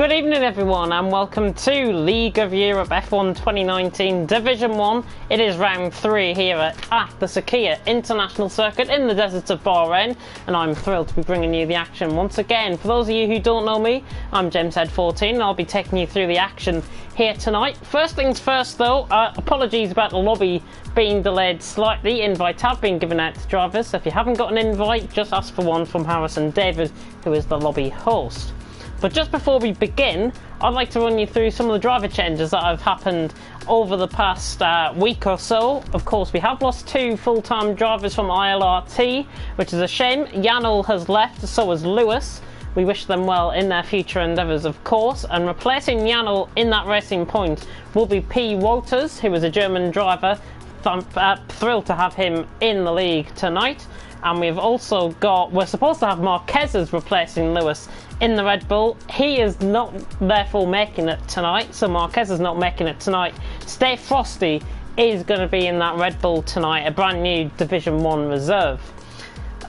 Good evening everyone and welcome to League of Europe F1 2019 Division 1. It is round 3 here at the Sakhir International Circuit in the deserts of Bahrain, and I'm thrilled to be bringing you the action once again. For those of you who don't know me, I'm JamesHead14 and I'll be taking you through the action here tonight. First things first though, apologies about the lobby being delayed slightly. Invites have been given out to drivers, so if you haven't got an invite, just ask for one from Harrison David, who is the lobby host. But just before we begin, I'd like to run you through some of the driver changes that have happened over the past week or so. Of course, we have lost 2 full-time drivers from ILRT, which is a shame. Janel has left, so has Lewis. We wish them well in their future endeavours, of course. And replacing Janel in that racing point will be P. Wouters, who is a German driver. I'm thrilled to have him in the league tonight. And we've also got, we're supposed to have Marquez replacing Lewis in the Red Bull. He is not therefore making it tonight, so Marquez is not making it tonight. Stay Frosty is going to be in that Red Bull tonight, a brand new Division 1 reserve.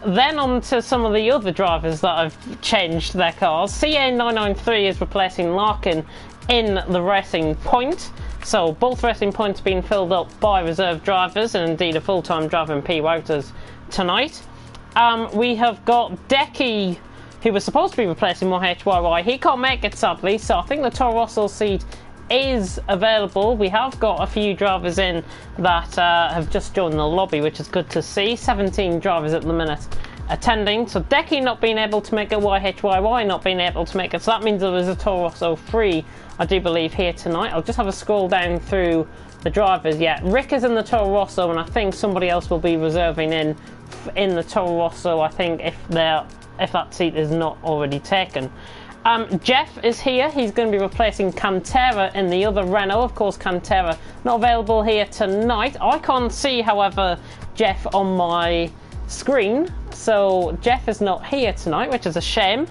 Then on to some of the other drivers that have changed their cars. CA993 is replacing Larkin in the racing point. So both racing points being filled up by reserve drivers, and indeed a full-time driver in P. Wouters tonight. We have got Decky, who was supposed to be replacing HYY. He can't make it sadly, so I think the Toro Rosso seat is available. We have got a few drivers in that have just joined the lobby, which is good to see. 17 drivers at the minute attending. So Decky not being able to make it, YHYY not being able to make it, so that means there is a Toro Rosso free, I do believe, here tonight. I'll just have a scroll down through the drivers. Yeah, Rick is in the Toro Rosso, and I think somebody else will be reserving in the Toro Rosso, I think, if that seat is not already taken. Jeff is here. He's going to be replacing Cantera in the other Renault. Of course, Cantera not available here tonight. I can't see, however, Jeff on my screen, so Jeff is not here tonight, which is a shame.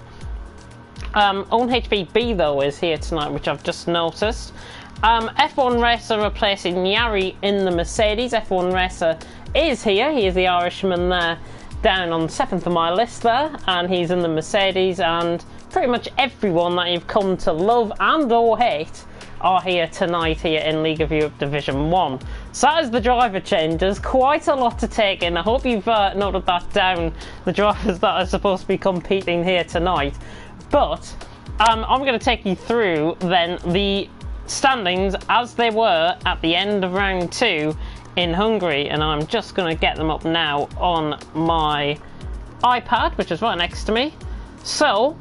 Own HBB though is here tonight, which I've just noticed. F1 Racer replacing Nyari in the Mercedes. F1 Racer is here. He is the Irishman there, down on 7th of my list there, and he's in the Mercedes, and pretty much everyone that you've come to love and or hate are here tonight here in League of Europe Division 1. So that is the driver changes. Quite a lot to take in. I hope you've noted that down, the drivers that are supposed to be competing here tonight. But I'm going to take you through then the standings as they were at the end of round 2 in Hungary, and I'm just going to get them up now on my iPad, which is right next to me. So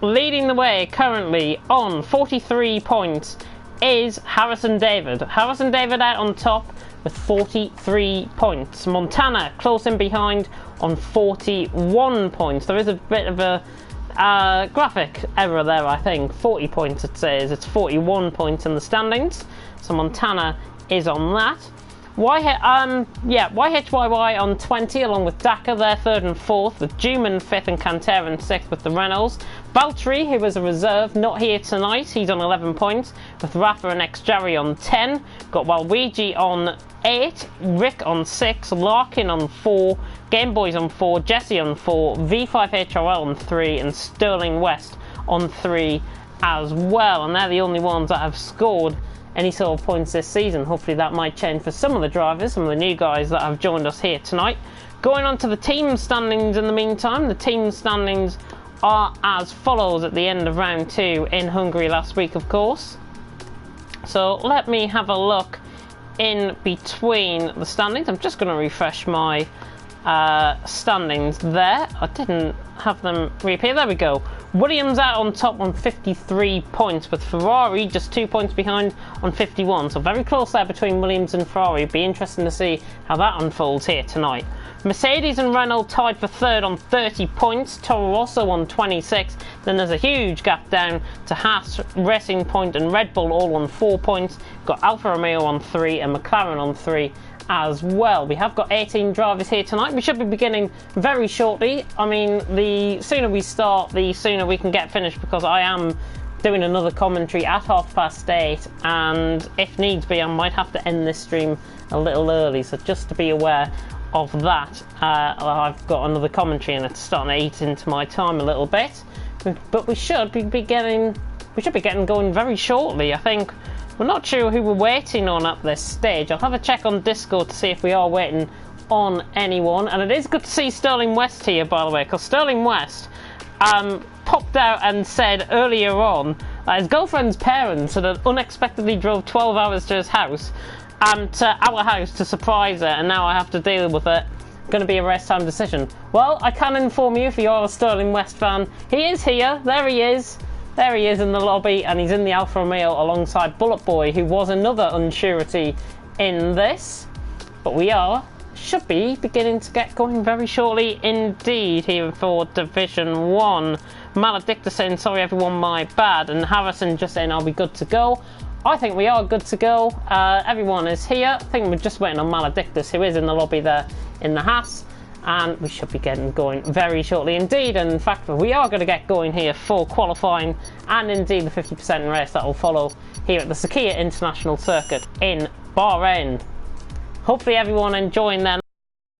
leading the way currently on 43 points is Harrison David. Harrison David out on top with 43 points. Montana close in behind on 41 points. There is a bit of a graphic error there, I think. 40 points it says. It's 41 points in the standings. So Montana is on that. YHYY on 20 along with Dakar, they're 3rd and 4th, with Juman 5th and Cantera in 6th with the Reynolds. Valtteri, who is a reserve, not here tonight, he's on 11 points, with Rafa and X-Jerry on 10. Got Waluigi on 8, Rick on 6, Larkin on 4, Gameboys on 4, Jesse on 4, V5HRL on 3, and Sterling West on 3 as well. And they're the only ones that have scored any sort of points this season. Hopefully that might change for some of the drivers, some of the new guys that have joined us here tonight. Going on to the team standings in the meantime. The team standings are as follows at the end of round 2 in Hungary last week, of course. So let me have a look in between the standings. I'm just going to refresh my standings there. I didn't have them reappear. There we go. Williams out on top on 53 points, with Ferrari just 2 points behind on 51. So very close there between Williams and Ferrari. It'd be interesting to see how that unfolds here tonight. Mercedes and Renault tied for 3rd on 30 points. Toro Rosso on 26. Then there's a huge gap down to Haas, Racing Point and Red Bull all on 4 points. Got Alfa Romeo on 3 and McLaren on 3 as well. We have got 18 drivers here tonight. We should be beginning very shortly. I mean, the sooner we start, the sooner we can get finished, because I am doing another commentary at 8:30, and if needs be I might have to end this stream a little early, so just to be aware of that. I've got another commentary and it's starting to eat into my time a little bit, but we should be getting we should be getting going very shortly. I think we're not sure who we're waiting on at this stage. I'll have a check on Discord to see if we are waiting on anyone. And it is good to see Sterling West here, by the way, because Sterling West popped out and said earlier on that his girlfriend's parents had unexpectedly drove 12 hours to his house, to our house, to surprise her, and now I have to deal with it. Going to be a race time decision. Well, I can inform you, if you are a Sterling West fan, he is here. There he is. There he is in the lobby, and he's in the Alfa Romeo alongside Bullet Boy, who was another unsurety in this. But we should be beginning to get going very shortly indeed here for Division 1. Maledictor saying, sorry everyone, my bad. And Harrison just saying, are we good to go? I think we are good to go. Everyone is here. I think we're just waiting on Maledictus, who is in the lobby there in the Haas. And we should be getting going very shortly indeed. And in fact, we are going to get going here for qualifying and indeed the 50% race that will follow here at the Sakhir International Circuit in Bahrain. Hopefully everyone enjoying them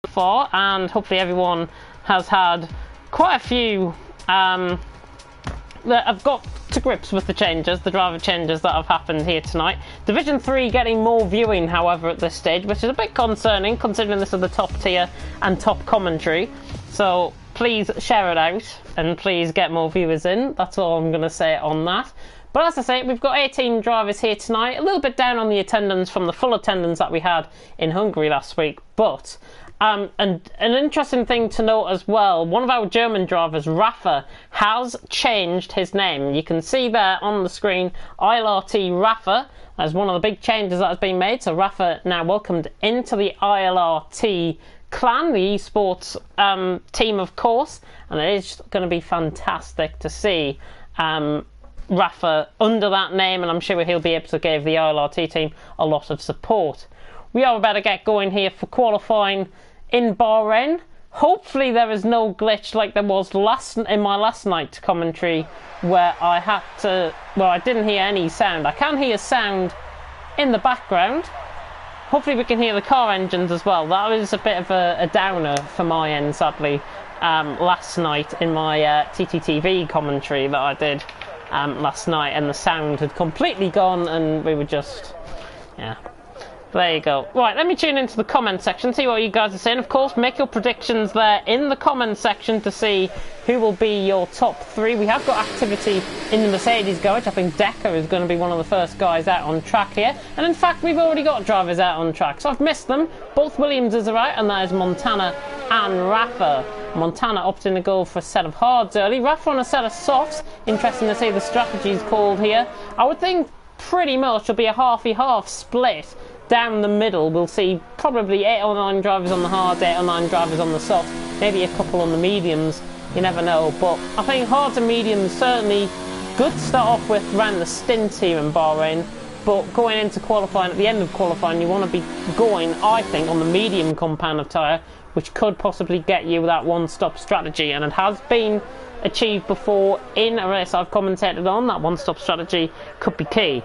so far, and hopefully everyone has had quite a few that have got to grips with the changes, the driver changes that have happened here tonight. Division 3 getting more viewing, however, at this stage, which is a bit concerning considering this is the top tier and top commentary. So please share it out and please get more viewers in. That's all I'm going to say on that. But as I say, we've got 18 drivers here tonight, a little bit down on the attendance from the full attendance that we had in Hungary last week. But and an interesting thing to note as well, one of our German drivers, Rafa, has changed his name. You can see there on the screen, ILRT Rafa. That's one of the big changes that has been made. So Rafa now welcomed into the ILRT clan, the esports team, of course. And it is going to be fantastic to see Rafa under that name, and I'm sure he'll be able to give the ILRT team a lot of support. We are about to get going here for qualifying in Bahrain. Hopefully there is no glitch like there was in my last night commentary, where I had to, well, I didn't hear any sound. I can hear sound in the background. Hopefully we can hear the car engines as well. That was a bit of a downer for my end, sadly, last night in my TTTV commentary that I did last night, and the sound had completely gone and we were just, yeah. There you go. Right, let me tune into the comment section, see what you guys are saying. Of course, make your predictions there in the comment section to see who will be your top 3. We have got activity in the Mercedes garage. I think Decker is going to be one of the first guys out on track here. And in fact, we've already got drivers out on track. So I've missed them. Both Williamses are out, and that is Montana and Rafa. Montana opting to go for a set of hards early. Rafa on a set of softs. Interesting to see the strategies called here. I would think pretty much it'll be a half-y-half split. Down the middle, we'll see probably 8 or 9 drivers on the hard, 8 or 9 drivers on the soft, maybe a couple on the mediums, you never know. But I think hards and mediums certainly good to start off with around the stint here in Bahrain, but going into qualifying, at the end of qualifying, you want to be going, I think, on the medium compound of tyre, which could possibly get you that one-stop strategy, and it has been achieved before in a race I've commentated on. That one-stop strategy could be key.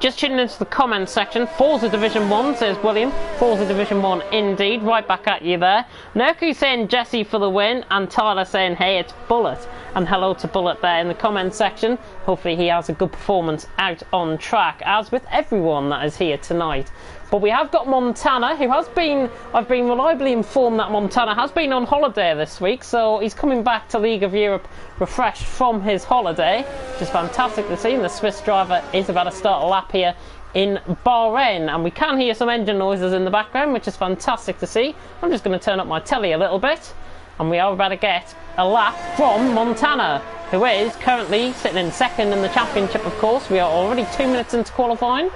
Just tuning into the comments section. Forza Division 1, says William. Forza Division 1 indeed. Right back at you there. Nerku saying Jesse for the win, and Tyler saying hey, it's Bullet. And hello to Bullet there in the comments section. Hopefully he has a good performance out on track, as with everyone that is here tonight. But we have got Montana, who has been, I've been reliably informed that Montana has been on holiday this week, so he's coming back to League of Europe refreshed from his holiday, which is fantastic to see. And the Swiss driver is about to start a lap here in Bahrain, and we can hear some engine noises in the background, which is fantastic to see. I'm just going to turn up my telly a little bit, and we are about to get a lap from Montana, who is currently sitting in second in the championship, of course. We are already 2 minutes into qualifying,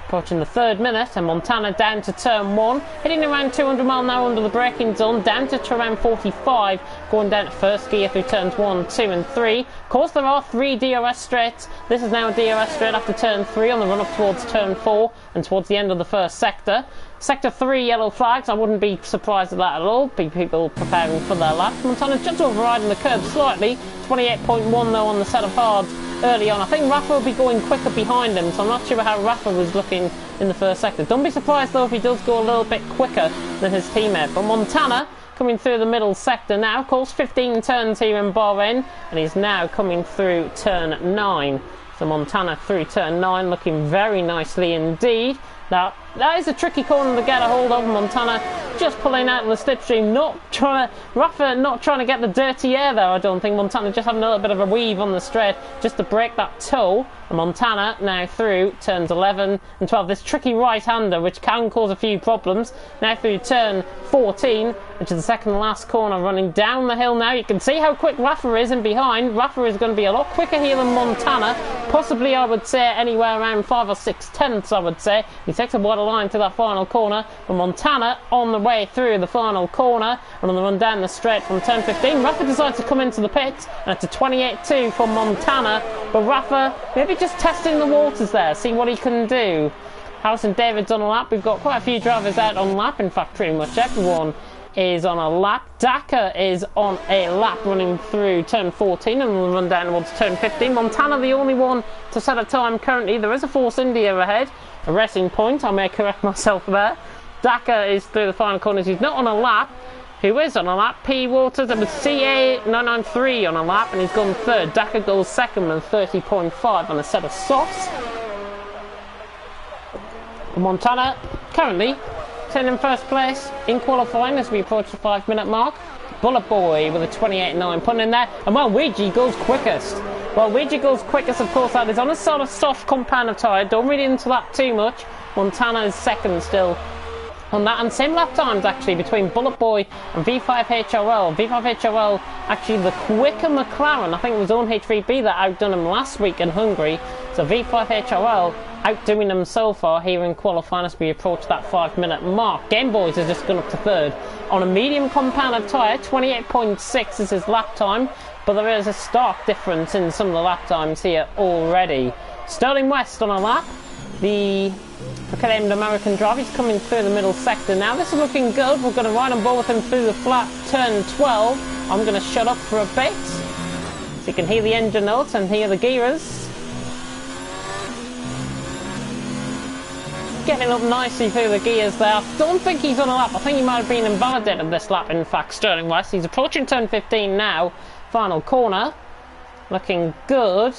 approaching the 3rd minute, and Montana down to turn 1, hitting around 200 mile an hour under the braking zone, down to around 45, going down to first gear through turns 1, 2 and 3. Of course there are 3 DRS straights. This is now a DRS straight after turn 3 on the run up towards turn 4 and towards the end of the first sector. Sector 3 yellow flags, I wouldn't be surprised at that at all. People preparing for their laps. Montana just overriding the curb slightly, 28.1 though on the set of hards early on. I think Rafa will be going quicker behind him, so I'm not sure how Rafa was looking in the first sector. Don't be surprised though if he does go a little bit quicker than his teammate. But Montana coming through the middle sector now, of course 15 turns here in Bahrain, and he's now coming through turn 9. So Montana through turn 9, looking very nicely indeed. Now, that is a tricky corner to get a hold of. Montana just pulling out of the slipstream, Rafa not trying to get the dirty air there, I don't think. Montana just having a little bit of a weave on the straight just to break that toe. And Montana now through turns 11 and 12. This tricky right-hander, which can cause a few problems. Now through turn 14, which is the second last corner, running down the hill now. You can see how quick Rafa is in behind. Rafa is going to be a lot quicker here than Montana. Possibly, I would say, anywhere around 5 or 6 tenths, I would say. He takes a wider line to that final corner. But Montana on the way through the final corner. And on the run down the straight from turn 15, Rafa decides to come into the pits. And it's a 28-2 for Montana. But Rafa maybe just testing the waters there, see what he can do. Harrison David's on a lap. We've got quite a few drivers out on lap. In fact, pretty much everyone is on a lap. Dakar is on a lap running through turn 14 and will run down towards turn 15. Montana the only one to set a time currently. There is a Force India ahead, a racing point, I may correct myself there. Dakar is through the final corners. He's not on a lap. Who is on a lap? P. Waters and with CA993 on a lap, and he's gone third. Dakar goes second with 30.5 on a set of softs. Montana currently sitting in first place in qualifying as we approach the 5-minute mark. Bullet Boy with a 28.9 putting in there, and well, Ouija goes quickest. Well, Ouija goes quickest, of course. That is on a sort of soft compound of tyre. Don't read into that too much. Montana is second still on that, and same lap times actually between Bullet Boy and V5HRL. V5HRL actually the quicker McLaren. I think it was own HVB that outdone him last week in Hungary. So V5HRL outdoing them so far here in qualifying as we approach that 5-minute mark. Game Boys has just gone up to third on a medium compounded tyre. 28.6 is his lap time, but there is a stark difference in some of the lap times here already. Sterling West on a lap. The acclaimed American driver, he's coming through the middle sector now. This is looking good. We're going to ride on board with him through the flat turn 12. I'm going to shut up for a bit so you can hear the engine notes and hear the gearers. Getting up nicely through the gears there. I don't think he's on a lap. I think he might have been invalidated this lap, in fact, Sterling West. He's approaching turn 15 now. Final corner. Looking good.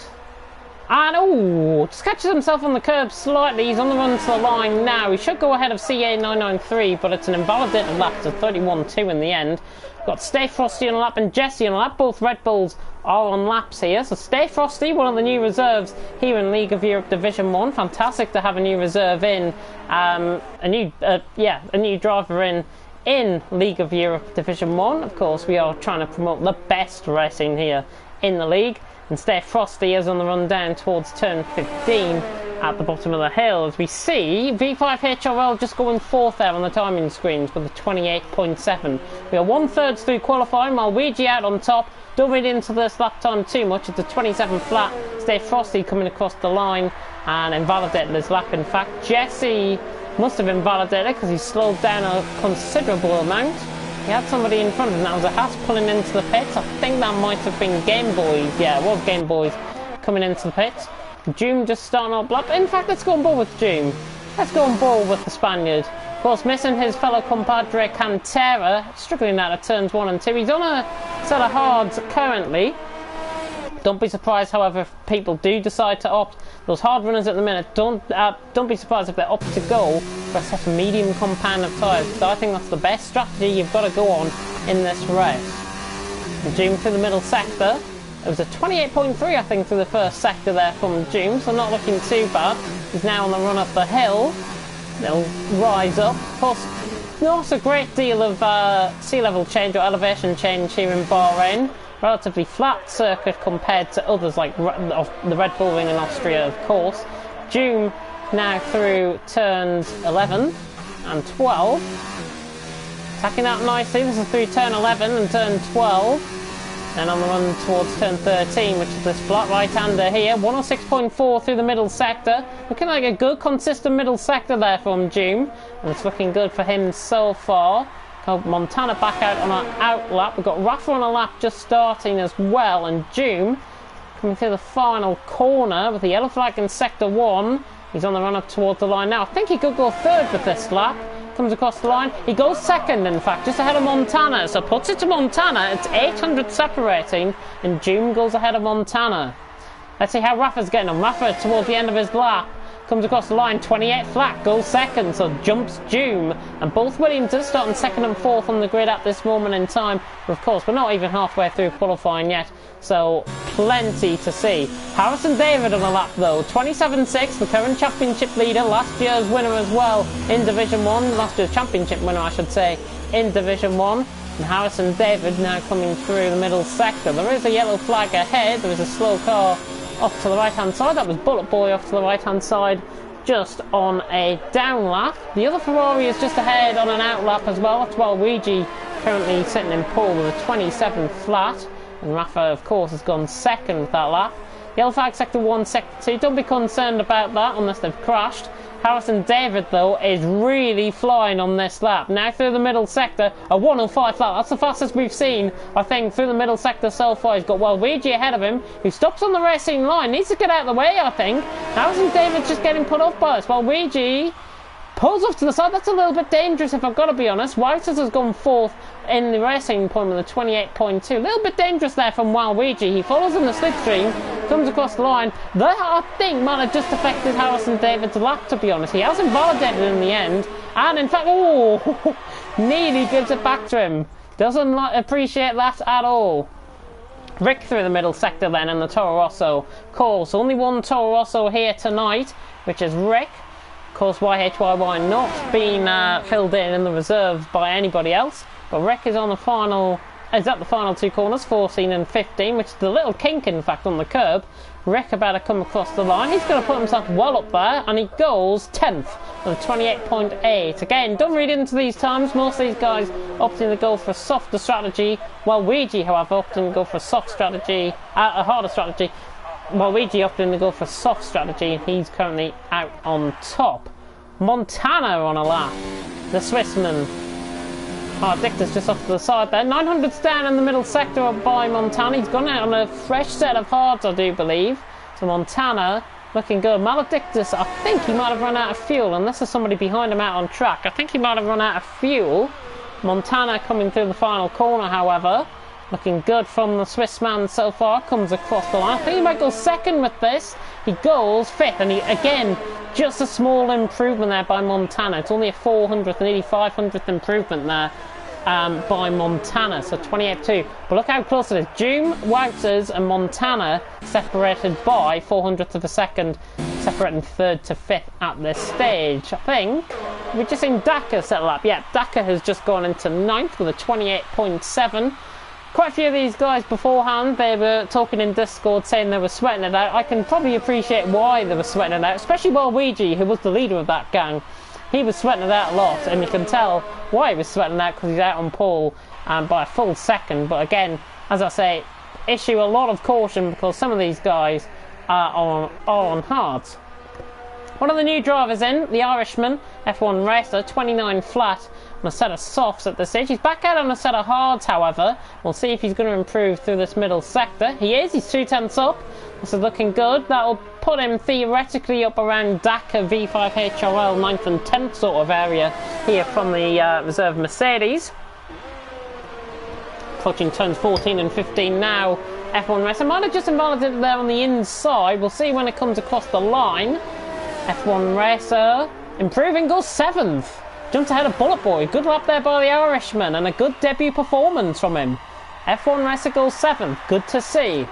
And just catches himself on the curb slightly. He's on the run to the line now. He should go ahead of CA993, but it's an invalidated lap to 31.2 in the end. Got Stay Frosty on a lap and Jesse on a lap. Both Red Bulls are on laps here. So Stay Frosty, one of the new reserves here in League of Europe Division 1. Fantastic to have a new reserve in, a new driver in League of Europe Division 1. Of course, we are trying to promote the best racing here in the league. And Stay Frosty is on the run down towards turn 15 at the bottom of the hill. As we see, V5HRL just going fourth there on the timing screens with a 28.7. We are 1/3 through qualifying while Ouija out on top. Don't read into this lap time too much. It's a 27 flat. Stay Frosty coming across the line and invalidating his lap. In fact, Jesse must have invalidated because he slowed down a considerable amount. He had somebody in front of him. That was a Haas pulling into the pits. I think that might have been Game Boys. Yeah, it was Game Boys coming into the pits. Doom just starting up lap. In fact, let's go on board with Doom. Let's go on board with the Spaniard. Of course, missing his fellow compadre Cantera, struggling out of turns 1 and 2. He's on a set of hards currently. Don't be surprised, however, if people do decide to opt. Those hard runners at the minute, don't be surprised if they opt to go for a set of medium compound of tyres. So I think that's the best strategy you've got to go on in this race. And Doom through the middle sector. It was a 28.3, I think, through the first sector there from Doom, so not looking too bad. He's now on the run up the hill. They'll rise up. Of course, not a great deal of sea level change or elevation change here in Bahrain. Relatively flat circuit compared to others like the Red Bull Ring in Austria, of course. Doom now through turns 11 and 12. Attacking out nicely. This is through turn 11 and turn 12. And on the run towards turn 13, which is this flat right-hander here. 106.4 through the middle sector. Looking like a good, consistent middle sector there from Doom. And it's looking good for him so far. Montana back out on our out lap. We've got Rafa on a lap just starting as well. And Doom coming through the final corner with the yellow flag in sector 1. He's on the run up towards the line now. I think he could go third with this lap. Comes across the line. He goes second, in fact, just ahead of Montana. So puts it to Montana. It's 800 separating, and Doom goes ahead of Montana. Let's see how Rafa's getting on. Rafa towards the end of his lap comes across the line, 28 flat, goes second, so jumps Doom. And both Williams are starting second and fourth on the grid at this moment in time. But of course, we're not even halfway through qualifying yet, so plenty to see. Harrison David on a lap though, 27.6, the current championship leader, last year's winner as well in Division 1, last year's championship winner I should say, in Division 1. And Harrison David now coming through the middle sector. There is a yellow flag ahead, there is a slow car off to the right hand side. That was Bullet Boy off to the right hand side just on a down lap. The other Ferrari is just ahead on an out lap as well. That's Waluigi currently sitting in pole with a 27 flat, and Rafa of course has gone second with that lap. Yellow flag sector 1, sector 2, don't be concerned about that unless they've crashed. Harrison David though is really flying on this lap. Now through the middle sector, a 105 flat. That's the fastest we've seen, I think, through the middle sector so far. He's got Waluigi ahead of him, who stops on the racing line. Needs to get out of the way, I think. Harrison David's just getting put off by us. Waluigi pulls off to the side. That's a little bit dangerous if I've got to be honest. Wouters has gone fourth in the racing point with a 28.2. A little bit dangerous there from Waluigi. He follows in the slipstream, comes across the line. That, I think, might have just affected Harrison David's lap, to be honest. He has invalidated in the end, and in fact, oh, nearly gives it back to him. Doesn't appreciate that at all. Rick through the middle sector then in the Toro Rosso. Of course, only one Toro Rosso here tonight, which is Rick. Of course, YHYY not being filled in the reserves by anybody else, but Rick is on the final, is at the final two corners, 14 and 15, which is the little kink in fact on the curb. Rick about to come across the line. He's going to put himself well up there, and he goes 10th with a 28.8. Again, don't read into these times. Most of these guys opting to go for a softer strategy, while Luigi, however, opting to go for a soft strategy, a harder strategy. Luigi opting to go for a soft strategy, and he's currently out on top. Montana on a lap. The Swissman. Dicta's just off to the side there. 900's down in the middle sector by Montana. He's gone out on a fresh set of hards, I do believe. So Montana looking good. Maledictus, I think he might have run out of fuel, unless there's somebody behind him out on track. I think he might have run out of fuel. Montana coming through the final corner, however. Looking good from the Swiss man so far. Comes across the line. I think he might go second with this. He goes fifth, and he, again, just a small improvement there by Montana. It's only a 400th, nearly 500th improvement there by Montana, so 28.2. But look how close it is. Doom, Wouters and Montana separated by 400th of a second, separating third to fifth at this stage. I think we've just seen Daka settle up. Yeah, Daka has just gone into ninth with a 28.7. Quite a few of these guys beforehand, they were talking in Discord saying they were sweating it out. I can probably appreciate why they were sweating it out, especially Waluigi, who was the leader of that gang. He was sweating it out a lot, and you can tell why he was sweating it out, because he's out on pole by a full second. But again, as I say, issue a lot of caution, because some of these guys are on hards. One of the new drivers in, the Irishman, F1 racer, 29 flat on a set of softs at this stage. He's back out on a set of hards, however. We'll see if he's going to improve through this middle sector. He is, he's 2/10 up. This is looking good. That'll put him theoretically up around Daka V5 HRL 9th and 10th sort of area here from the reserve Mercedes. Approaching turns 14 and 15 now. F1 racer might have just invalidated there on the inside. We'll see when it comes across the line. F1 racer improving, goes 7th. Jumped ahead of Bullet Boy. Good lap there by the Irishman, and a good debut performance from him. F1 racer goes 7th. Good to see.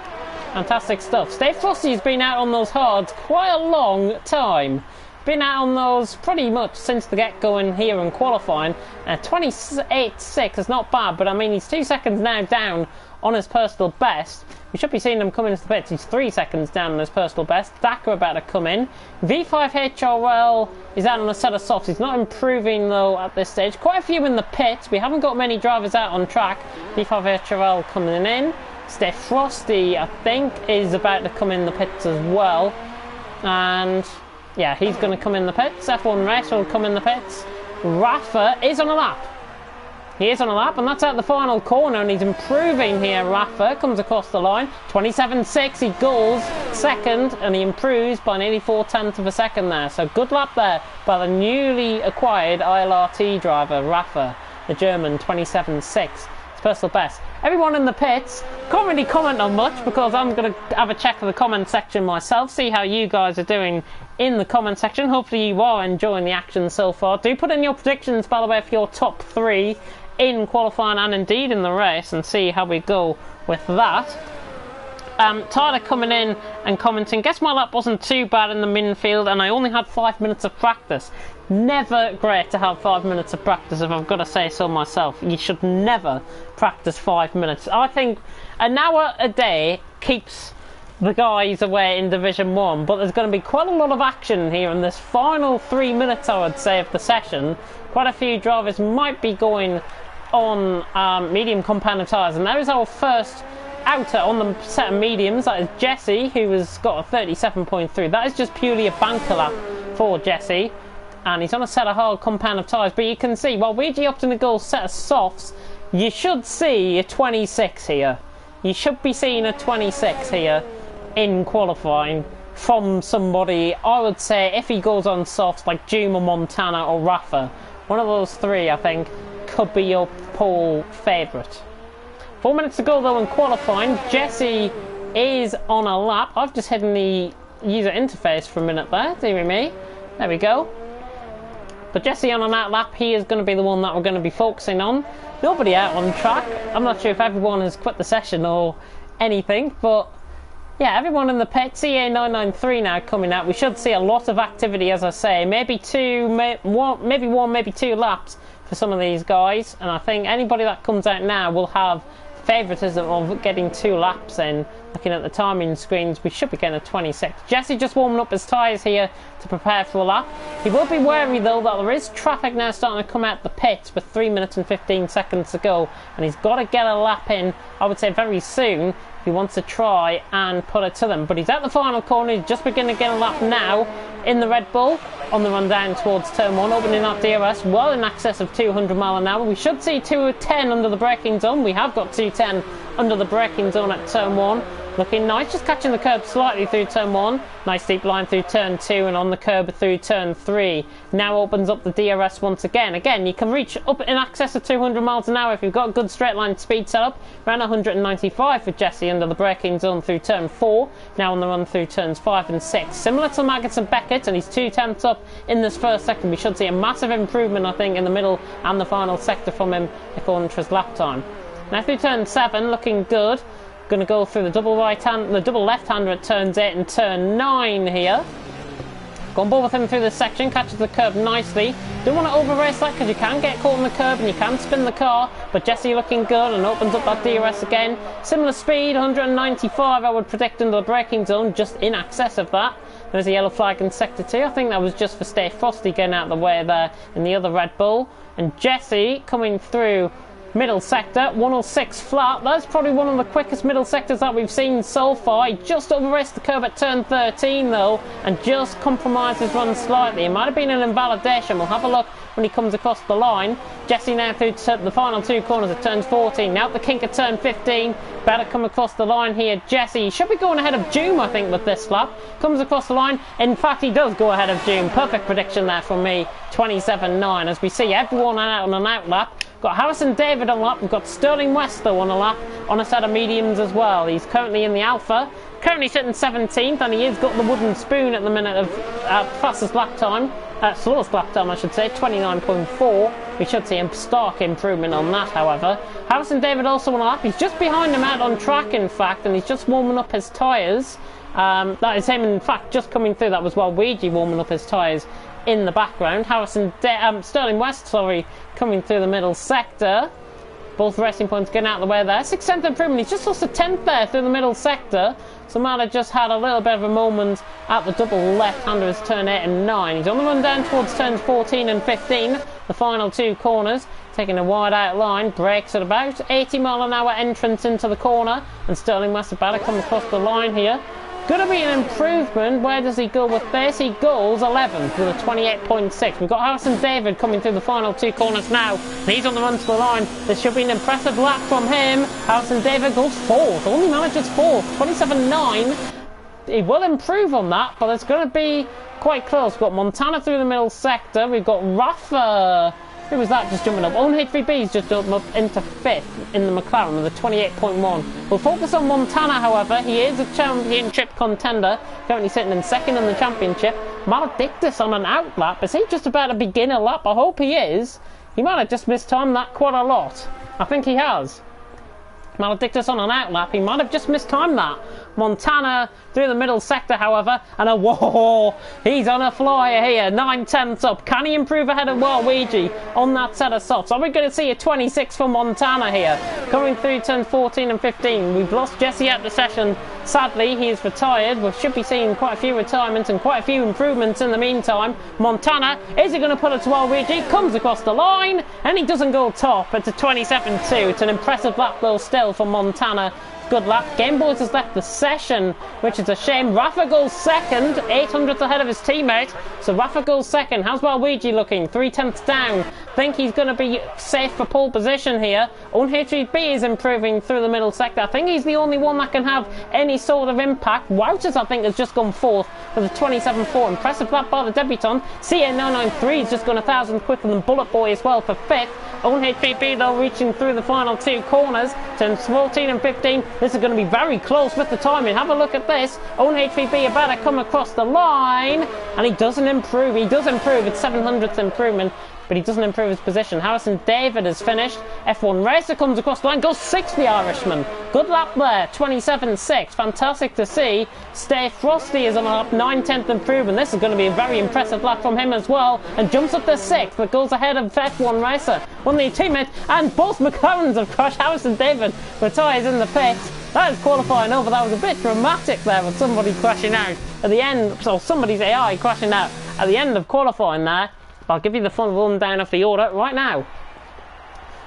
Fantastic stuff. Steve Frosty's been out on those hards quite a long time. Been out on those pretty much since the get-go in here in qualifying. 28.6 is not bad, but I mean, he's 2 seconds now down on his personal best. We should be seeing him come into the pits. He's 3 seconds down on his personal best. Daka about to come in. V5 HRL is out on a set of softs. He's not improving though at this stage. Quite a few in the pits. We haven't got many drivers out on track. V5 HRL coming in. Steph Frosty, I think, is about to come in the pits as well. And yeah, he's going to come in the pits. F1 racer will come in the pits. Rafa is on a lap. He is on a lap, and that's at the final corner, and he's improving here. Rafa comes across the line, 27.6, he goes second, and he improves by nearly 4/10 of a second there. So good lap there by the newly acquired ILRT driver, Rafa, the German, 27.6. It's personal best. Everyone in the pits, can't really comment on much because I'm going to have a check of the comment section myself, see how you guys are doing in the comment section. Hopefully you are enjoying the action so far. Do put in your predictions, by the way, for your top 3 in qualifying and indeed in the race, and see how we go with that. Tyler coming in and commenting, guess my lap wasn't too bad in the midfield and I only had 5 minutes of practice. Never great to have 5 minutes of practice, if I've got to say so myself. You should never practice 5 minutes. I think an hour a day keeps the guys away in Division 1, but there's going to be quite a lot of action here in this final 3 minutes, I would say, of the session. Quite a few drivers might be going on medium compounded tyres, and there is our first outer on the set of mediums. That is Jesse, who has got a 37.3. That is just purely a banker lap for Jesse, and he's on a set of hard compound of tyres. But you can see, while Ouija opting to go set of softs, you should see a 26 here. You should be seeing a 26 here in qualifying from somebody, I would say, if he goes on softs, like Juma, Montana or Rafa. One of those 3, I think, could be your pole favourite. 4 minutes to go though in qualifying. Jesse is on a lap. I've just hidden the user interface for a minute there, dearie me. There we go. But Jesse on that lap, he is going to be the one that we're going to be focusing on. Nobody out on track. I'm not sure if everyone has quit the session or anything, but yeah, everyone in the pit. CA993 now coming out. We should see a lot of activity, as I say. Maybe one, maybe 2 laps for some of these guys, and I think anybody that comes out now will have favouritism of getting 2 laps in. Looking at the timing screens, we should be getting a 26. Jesse just warming up his tyres here to prepare for the lap. He will be wary though that there is traffic now starting to come out the pits with 3 minutes and 15 seconds to go, and he's got to get a lap in, I would say, very soon if he wants to try and put it to them. But he's at the final corner. He's just beginning to get a lap now in the Red Bull on the run down towards turn 1, opening that DRS well in excess of 200 mile an hour. We should see 210 under the braking zone. We have got 210 under the braking zone at turn 1. Looking nice, just catching the curb slightly through turn 1. Nice deep line through turn 2 and on the curb through turn 3. Now opens up the DRS once again. Again, you can reach up in excess of 200 miles an hour if you've got a good straight line speed set up. Around 195 for Jesse under the braking zone through turn 4. Now on the run through turns 5 and 6. Similar to Maggots and Beckett, and he's 2/10 up in this first sector. We should see a massive improvement, I think, in the middle and the final sector from him according to his lap time. Now through turn 7, looking good. Going to go through the double left-hander at turns 8 and turn 9 here. Go on board with him through this section, catches the curb nicely. Don't want to over-race that because you can get caught on the curb and you can spin the car, but Jesse looking good and opens up that DRS again. Similar speed, 195 I would predict into the braking zone, just in excess of that. There's a yellow flag in sector 2. I think that was just for Stay Frosty getting out of the way there in the other Red Bull. And Jesse coming through middle sector, 106 flat. That's probably one of the quickest middle sectors that we've seen so far. He just over-raced the curve at turn 13 though, and just compromised his run slightly. It might have been an invalidation. We'll have a look when he comes across the line. Jesse now through to the final 2 corners at turn 14. Now the kink at turn 15. Better come across the line here. Jesse should be going ahead of Doom, I think, with this lap. Comes across the line. In fact, he does go ahead of Doom. Perfect prediction there from me. 27.9. As we see everyone out on an out lap. Got Harrison David on a lap. We've got Sterling West though on a lap on a set of mediums as well. He's currently in the Alpha. Currently sitting 17th, and he has got the wooden spoon at the minute of fastest lap time. Slowest lap time, I should say, 29.4. We should see a stark improvement on that, however. Harrison David also on a lap. He's just behind him out on track, in fact, and he's just warming up his tyres. That is him, in fact, just coming through. That was Waluigi warming up his tyres in the background. Sterling West, coming through the middle sector. Both racing points getting out of the way there. 6th improvement. He's just lost a 10th there through the middle sector. So might have just had a little bit of a moment at the double left-hander as turn 8 and 9. He's on the run down towards turns 14 and 15. The final 2 corners. Taking a wide out line. Brakes at about 80 mile an hour entrance into the corner. And Sterling West about to come across the line here. Going to be an improvement. Where does he go with this? He goes 11th with a 28.6. We've got Harrison David coming through the final 2 corners now. And he's on the run to the line. This should be an impressive lap from him. Harrison David goes 4th. Only manages 4th. 27.9. He will improve on that, but it's going to be quite close. We've got Montana through the middle sector. We've got Rafa Who was that just jumping up? Own HVB's just jumped up into 5th in the McLaren with a 28.1. We'll focus on Montana, however. He is a championship contender, currently sitting in 2nd in the championship. Maledictus on an outlap. Is he just about to begin a lap? I hope he is. He might have just mistimed that quite a lot. I think he has. Maledictus on an outlap. He might have just mistimed that. Montana through the middle sector, however, and whoa, he's on a flyer here, 9/10 up. Can he improve ahead of Waluigi on that set of softs? Are we going to see a 26 for Montana here? Coming through turn 14 and 15. We've lost Jesse at the session. Sadly, he is retired. We should be seeing quite a few retirements and quite a few improvements in the meantime. Montana, is he going to put it to Waluigi? Comes across the line, and he doesn't go top. It's a 27-2. It's an impressive lap though still for Montana. Good lap. Game Boys has left the session, which is a shame. Rafa goes second, 800th ahead of his teammate. So Rafa goes second. How's Waluigi looking? 3/10 down. Think he's going to be safe for pole position here. Own HVB is improving through the middle sector. I think he's the only one that can have any sort of impact. Wouters, I think, has just gone 4th with a 27.4. Impressive lap by the debutant. CA993 has just gone 1,000 quicker than Bullet Boy as well for 5th. Own HVB though reaching through the final 2 corners. Turns 14 and 15. This is going to be very close with the timing. Have a look at this. Own HVB about to come across the line. And he doesn't improve. He does improve. It's 700th improvement. But he doesn't improve his position. Harrison David has finished. F1 Racer comes across the line. Goes 6th, the Irishman. Good lap there. 27.6. Fantastic to see. Stay Frosty is on a lap. 9/10 improvement. This is going to be a very impressive lap from him as well. And jumps up to 6th. But goes ahead of F1 Racer. One of the teammates. And both McLarens have crashed. Harrison David retires in the pits. That is qualifying over. That was a bit dramatic there with somebody crashing out at the end. So somebody's AI crashing out at the end of qualifying there. I'll give you the full rundown of the order right now.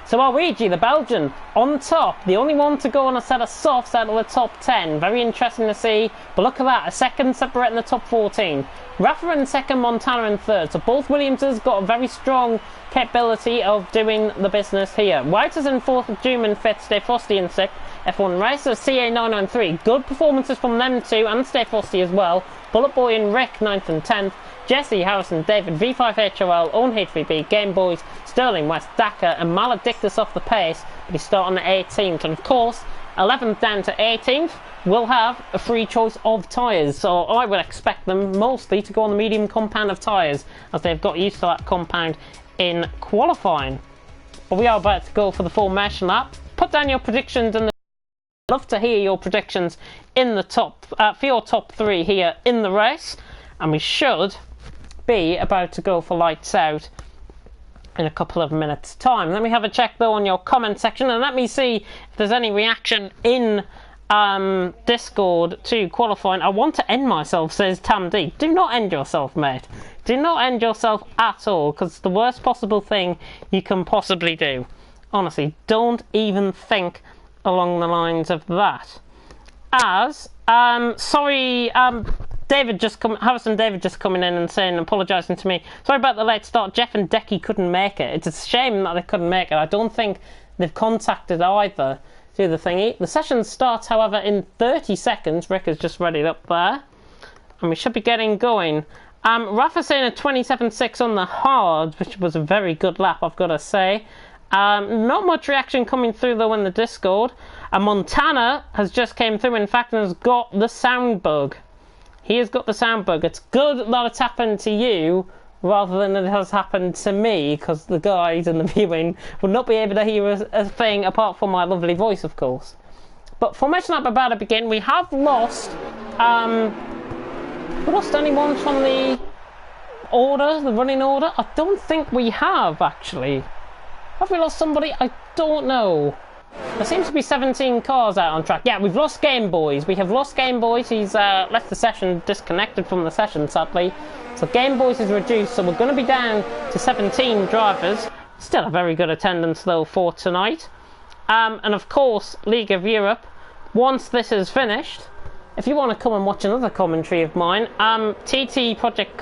So Waluigi, the Belgian, on top. The only one to go on a set of softs out of the top 10. Very interesting to see. But look at that, a second separating the top 14. Rafa in second, Montana in third. So both Williamses got a very strong capability of doing the business here. Wouters in fourth, Doom in fifth, Stay Frosty in sixth. F1 Racer, CA993. Good performances from them two and Stay Frosty as well. Bullet Boy and Rick, 9th and 10th. Jesse, Harrison, David, V5HOL, Own HVB, Game Boys, Sterling, West, Dakar, and Maledictus off the pace, but he's starting at 18th. And of course, 11th down to 18th will have a free choice of tyres. So I would expect them mostly to go on the medium compound of tyres, as they've got used to that compound in qualifying. But we are about to go for the formation lap. Put down your predictions in the... I'd love to hear your predictions in the top, for your top 3 here in the race. And we should be about to go for lights out in a couple of minutes time. Let me have a check though on your comment section, and let me see if there's any reaction in Discord to qualifying. I want to end myself, says Tam D. Do not end yourself, mate. Do not end yourself at all, because it's the worst possible thing you can possibly do. Honestly, don't even think along the lines of that. As Harrison David just coming in and saying, apologising to me, sorry about the late start, Jeff and Decky couldn't make it. It's a shame that they couldn't make it. I don't think they've contacted either to the thingy. The session starts, however, in 30 seconds. Rick is just ready up there. And we should be getting going. Rafa saying a 27.6 on the hards, which was a very good lap, I've got to say. Not much reaction coming through though in the Discord. And Montana has just came through, in fact, and has got the sound bug. He has got the sound bug. It's good that it's happened to you rather than it has happened to me, because the guys in the viewing would not be able to hear a thing apart from my lovely voice, of course. But formation lap about to begin. We have lost anyone from the order, the running order? I don't think we have, actually. Have we lost somebody? I don't know. There seems to be 17 cars out on track. Yeah, we've lost Game Boys. We have lost Game Boys. He's left the session, disconnected from the session, sadly. So Game Boys is reduced, so we're going to be down to 17 drivers. Still a very good attendance, though, for tonight. And of course, League of Europe. Once this is finished, if you want to come and watch another commentary of mine, TTG Project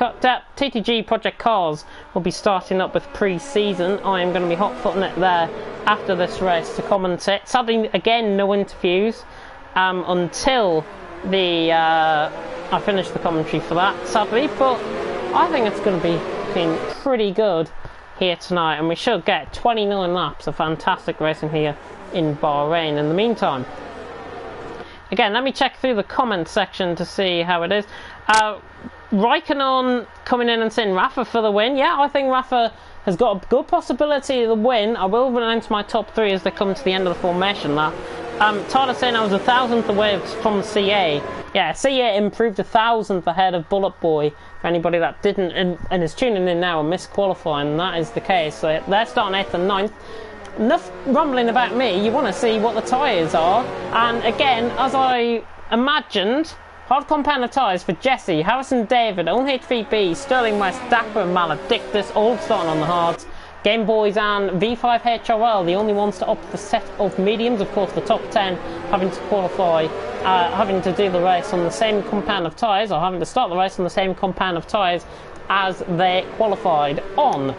Cars will be starting up with pre-season. I am going to be hot-footing it there after this race to commentate. Sadly, again, no interviews until I finish the commentary for that, sadly. But I think it's going to be pretty good. here tonight, and we should get 29 laps of fantastic racing here in Bahrain in the meantime. Again, let me check through the comment section to see how it is. Raikkonen coming in and saying Rafa for the win. Yeah, I think Rafa has got a good possibility of the win. I will announce my top 3 as they come to the end of the formation lap. Tyler saying I was 1,000th away from CA. Yeah, CA improved 1,000th ahead of Bullet Boy. For anybody that didn't and is tuning in now and missed qualifying, and that is the case. So they're starting 8th and 9th. Enough rumbling about me, you want to see what the tyres are. And again, as I imagined, hard compound of tyres for Jesse, Harrison David, Own HVB, Sterling West, Dapper and Maledictus, all starting on the hards. Game Boys and V5 HRL, the only ones to opt for set of mediums. Of course, the top 10 having to qualify, having to do the race on the same compound of tyres, or having to start the race on the same compound of tyres as they qualified on.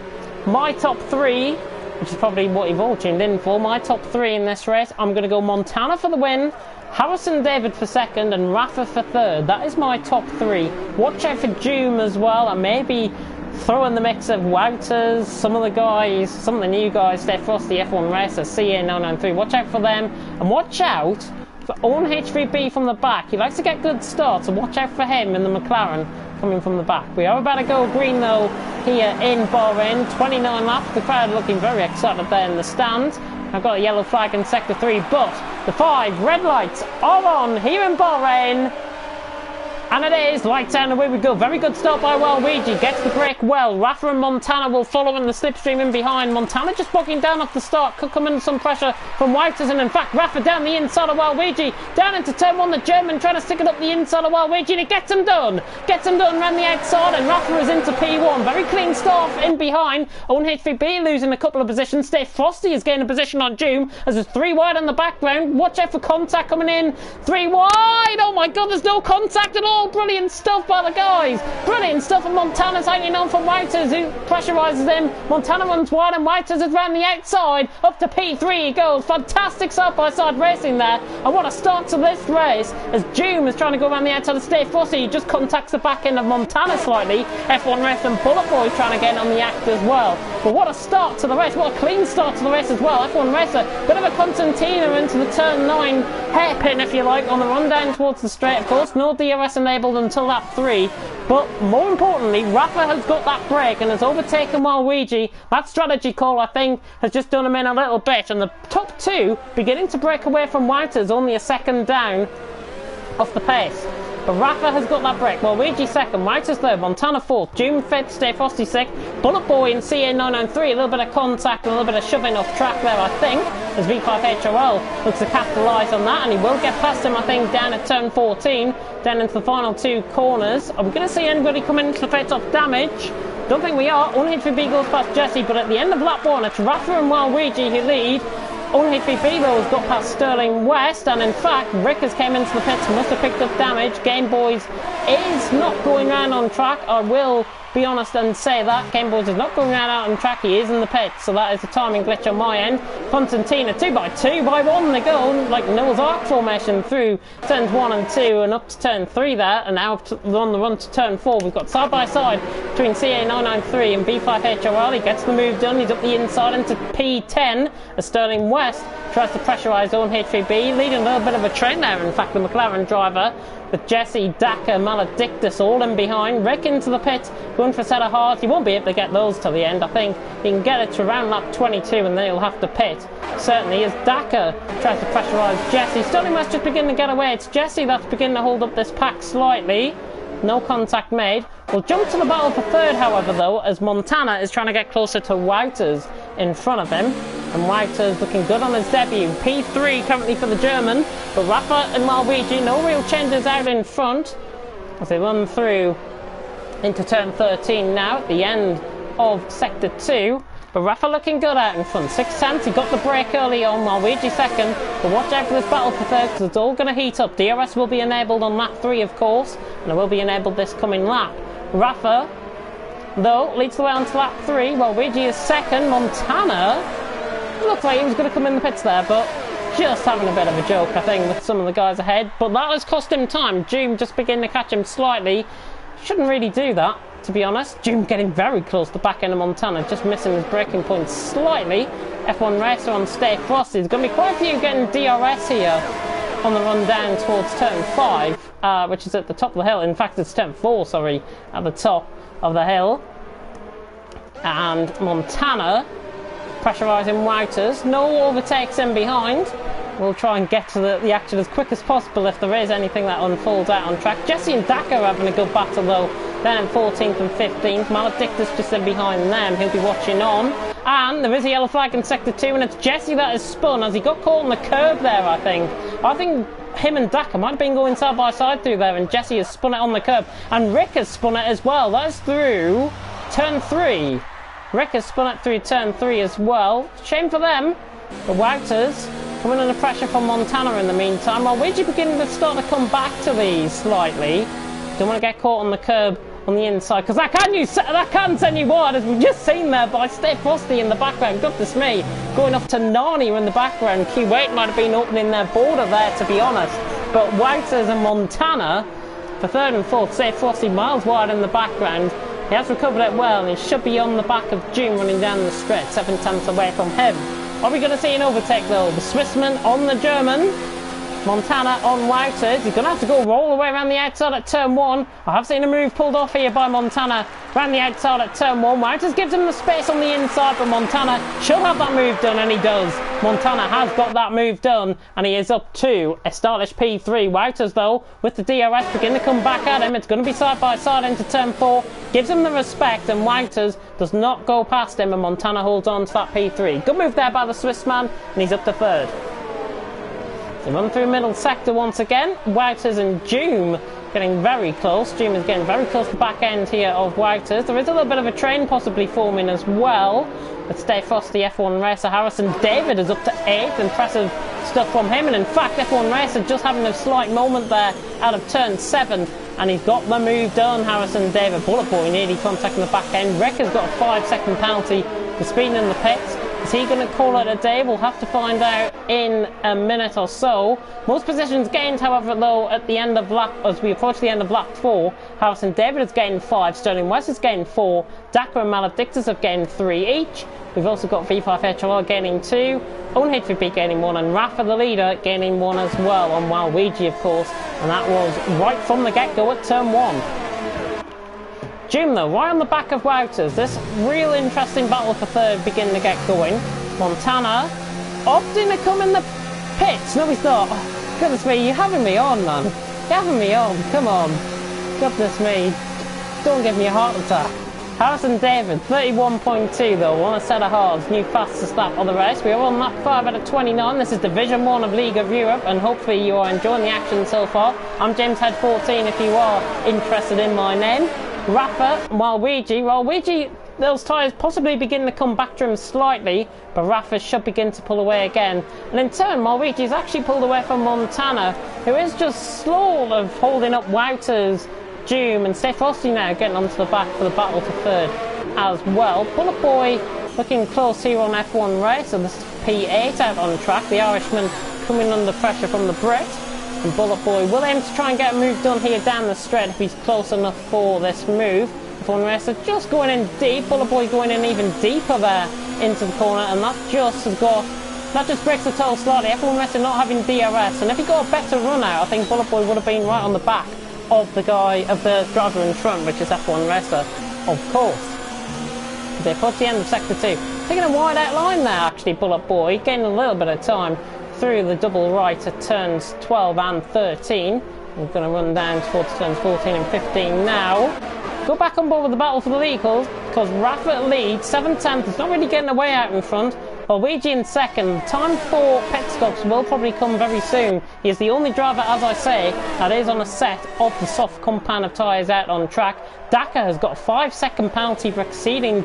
My top 3, which is probably what you've all tuned in for, my top 3 in this race, I'm going to go Montana for the win, Harrison David for 2nd, and Rafa for 3rd. That is my top 3. Watch out for Doom as well, and maybe throw in the mix of Wouters, some of the new guys, Stay Frosty, F1 Racer, CA993. Watch out for them, and watch out for Own HVB from the back. He likes to get good starts, so watch out for him in the McLaren coming from the back. We are about to go green though here in Bahrain. 29 laps. The crowd looking very excited there in the stand. I've got a yellow flag in sector 3, but the 5 red lights are on here in Bahrain. And it is, lights out and away we go. Very good start by Waluigi, gets the break well. Rafa and Montana will follow in the slipstream in behind. Montana just bogging down off the start, could come under some pressure from Wouters, and in fact Rafa down the inside of Waluigi, down into turn 1, the German trying to stick it up the inside of Waluigi, and it gets him done around the outside, and Rafa is into P1. Very clean start in behind. Own HVB losing a couple of positions. Stay Frosty is gaining a position on Doom as there's 3 wide on the background. Watch out for contact coming in. 3 wide, oh my god, there's no contact at all. Brilliant stuff by the guys. Brilliant stuff, and Montana's hanging on from Wouters, who pressurizes him. Montana runs wide and Wouters is round the outside. Up to P3 he goes. Fantastic side-by-side racing there. And what a start to this race as Doom is trying to go around the outside of Stay Frosty. He just contacts the back end of Montana slightly. F1 Racer and Bullet Boy trying to get on the act as well. But what a start to the race. What a clean start to the race as well. F1 Racer, bit of a concertina into the turn 9 hairpin, if you like, on the run down towards the straight. Of course, no DRS enabled until lap 3, but more importantly, Rafa has got that break and has overtaken Waluigi. That strategy call, I think, has just done him in a little bit, and the top 2 beginning to break away from Wouters, only a second down off the pace. But Rafa has got that break. Waluigi 2nd, Wouters 3rd, Montana 4th, Doom 5th, Stay Frosty 6th, Bullet Boy and CA993, a little bit of contact and a little bit of shoving off track there, I think, as V5 HRL looks to capitalise on that, and he will get past him, I think, down at turn 14, down into the final 2 corners. Are we going to see anybody come into the pits off damage? Don't think we are. Own HVB goes past Jesse, but at the end of lap 1, it's Rafa and Waluigi who lead. Own HVB though has got past Sterling West, and in fact Rick has came into the pits, must have picked up damage. Game Boys is not going round on track. I will be honest and say that Game Boys is not going round out on track, he is in the pits, so that is a timing glitch on my end. Constantina 2x2 by 1 they go, like Noah's Ark formation through turns 1 and 2 and up to turn 3 there, and now on the run to turn 4 we've got side by side between CA993 and V5 HRL. He gets the move done, he's up the inside into P10 as Sterling West tries to pressurise Own HVB, leading a little bit of a trend there, in fact, the McLaren driver, with Jesse, Daka, Maledictus all in behind. Rick into the pit, going for a set of hards. He won't be able to get those till the end. I think he can get it to around lap 22 and then he'll have to pit. Certainly as Daka tries to pressurise Jesse. Sterling West just beginning to get away. It's Jesse that's beginning to hold up this pack slightly. No contact made. We'll jump to the battle for 3rd, however, though, as Montana is trying to get closer to Wouters in front of him. And Wouters looking good on his debut. P3 currently for the German, but Rafa and Waluigi, no real changes out in front as they run through into turn 13 now at the end of sector 2. But Rafa looking good out in front. 6 tenths, he got the break early on, Waluigi 2nd. But watch out for this battle for 3rd because it's all going to heat up. DRS will be enabled on lap 3, of course, and it will be enabled this coming lap. Rafa, though, leads the way on to lap 3. Waluigi is 2nd. Montana looked like he was going to come in the pits there, but just having a bit of a joke, I think, with some of the guys ahead. But that has cost him time. Doom just beginning to catch him slightly. Shouldn't really do that, to be honest. Doom getting very close to the back end of Montana, just missing his braking point slightly. F1 Racer on Stay Frosty. There's going to be quite a few getting DRS here on the run down towards turn 5, which is at the top of the hill. In fact, it's turn 4, sorry, at the top of the hill. And Montana pressurising Wouters. No overtakes in behind. We'll try and get to the action as quick as possible if there is anything that unfolds out on track. Jesse and Dakar are having a good battle though. Then in 14th and 15th. Maledictus just in behind them. He'll be watching on. And there is a yellow flag in sector 2, and it's Jesse that is spun as he got caught on the curb there, I think. I think him and Dakar might have been going side by side through there, and Jesse has spun it on the curb. And Rick has spun it as well. That is through turn 3. Rick has spun it through turn 3 as well. Shame for them. The Wouters coming under pressure from Montana in the meantime. While Ouija beginning to start to come back to these slightly. Don't want to get caught on the curb on the inside, because that can send you wide, as we've just seen there by Stay Frosty in the background. Goodness me, going off to Narnia in the background. Kuwait might have been opening their border there, to be honest. But Wouters and Montana for 3rd and 4th. Stay Frosty miles wide in the background. He has recovered it well, and he should be on the back of June running down the stretch, 7 tenths away from him. Are we going to see an overtake though? The Swissman on the German. Montana on Wouters. He's going to have to go all the way around the outside at turn 1. I have seen a move pulled off here by Montana around the outside at turn 1. Wouters gives him the space on the inside, but Montana should have that move done, and he does. Montana has got that move done, and he is up to a stylish P3. Wouters, though, with the DRS begin to come back at him. It's going to be side by side into turn 4. Gives him the respect, and Wouters does not go past him, and Montana holds on to that P3. Good move there by the Swiss man, and he's up to 3rd. So run through middle sector once again. Wouters and Doom getting very close. Doom is getting very close to the back end here of Wouters. There is a little bit of a train possibly forming as well. Let's Stay Frosty, F1 Racer. Harrison David is up to 8th. Impressive stuff from him. And in fact, F1 Racer just having a slight moment there out of turn 7. And he's got the move done, Harrison David. Bullet Boy nearly contacting the back end. Rick has got a 5-second penalty for speeding in the pits. Is he going to call it a day? We'll have to find out in a minute or so. Most positions gained, however, though, at the end of lap, as we approach the end of lap 4, Harrison David has gained 5, Sterling West has gained 4, Dakar and Maledictus have gained 3 each. We've also got V5HLR gaining 2, Own HVP gaining 1, and Rafa, the leader, gaining 1 as well, on Waluigi, of course, and that was right from the get-go at turn 1. Jim, though, right on the back of Wouters. This real interesting battle for 3rd beginning to get going. Montana opting to come in the pits. No, he's not. Oh, goodness me, you're having me on, man. You're having me on. Come on. Goodness me. Don't give me a heart attack. Harrison David, 31.2 though, on a set of hards, new fastest lap of the race. We are on lap 5 out of 29. This is Division 1 of League of Europe, and hopefully you are enjoying the action so far. I'm James Head 14 if you are interested in my name. Rafa, Waluigi, those tyres possibly begin to come back to him slightly, but Rafa should begin to pull away again. And in turn, Waluigi's actually pulled away from Montana, who is just slow of holding up Wouters, Doom, and Stay Frosty now getting onto the back for the battle for 3rd as well. Bullet Boy looking close here on F1 Race, so this is P8 out on track. The Irishman coming under pressure from the Brit. And Bullet Boy will aim to try and get a move done here down the straight if he's close enough for this move. F1 Racer just going in deep. Bullet Boy going in even deeper there into the corner, and that just breaks the toe slightly. F1 Racer not having DRS, and if he got a better run out, I think Bullet Boy would have been right on the back of the driver in front, which is F1 Racer, of course. They approach the end of sector 2. Taking a wide out line there, actually, Bullet Boy, gaining a little bit of time through the double right at turns 12 and 13. We're going to run down towards turns 14 and 15 now. Go back on board with the battle for the lead, because Rafa leads, 7/10, is not really getting away out in front. Waluigi in second. Time for pit stops will probably come very soon. He is the only driver, as I say, that is on a set of the soft compound of tyres out on track. Dakar has got a 5-second penalty for exceeding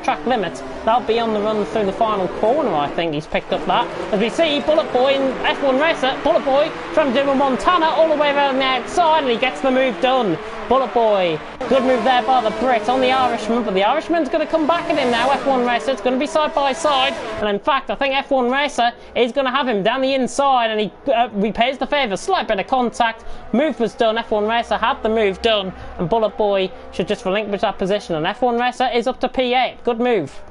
track limits. That'll be on the run through the final corner, I think he's picked up that. As we see, Bullet Boy in F1 Racer, Bullet Boy trying to do a Montana all the way around the outside, and he gets the move done. Bullet Boy. Good move there by the Brit on the Irishman, but the Irishman's going to come back at him now. F1 Racer, it's going to be side by side, and in fact I think F1 Racer is going to have him down the inside, and he repays the favour. Slight bit of contact, move was done, F1 Racer had the move done, and Bullet Boy should just relinquish that position, and F1 Racer is up to P8. Good move.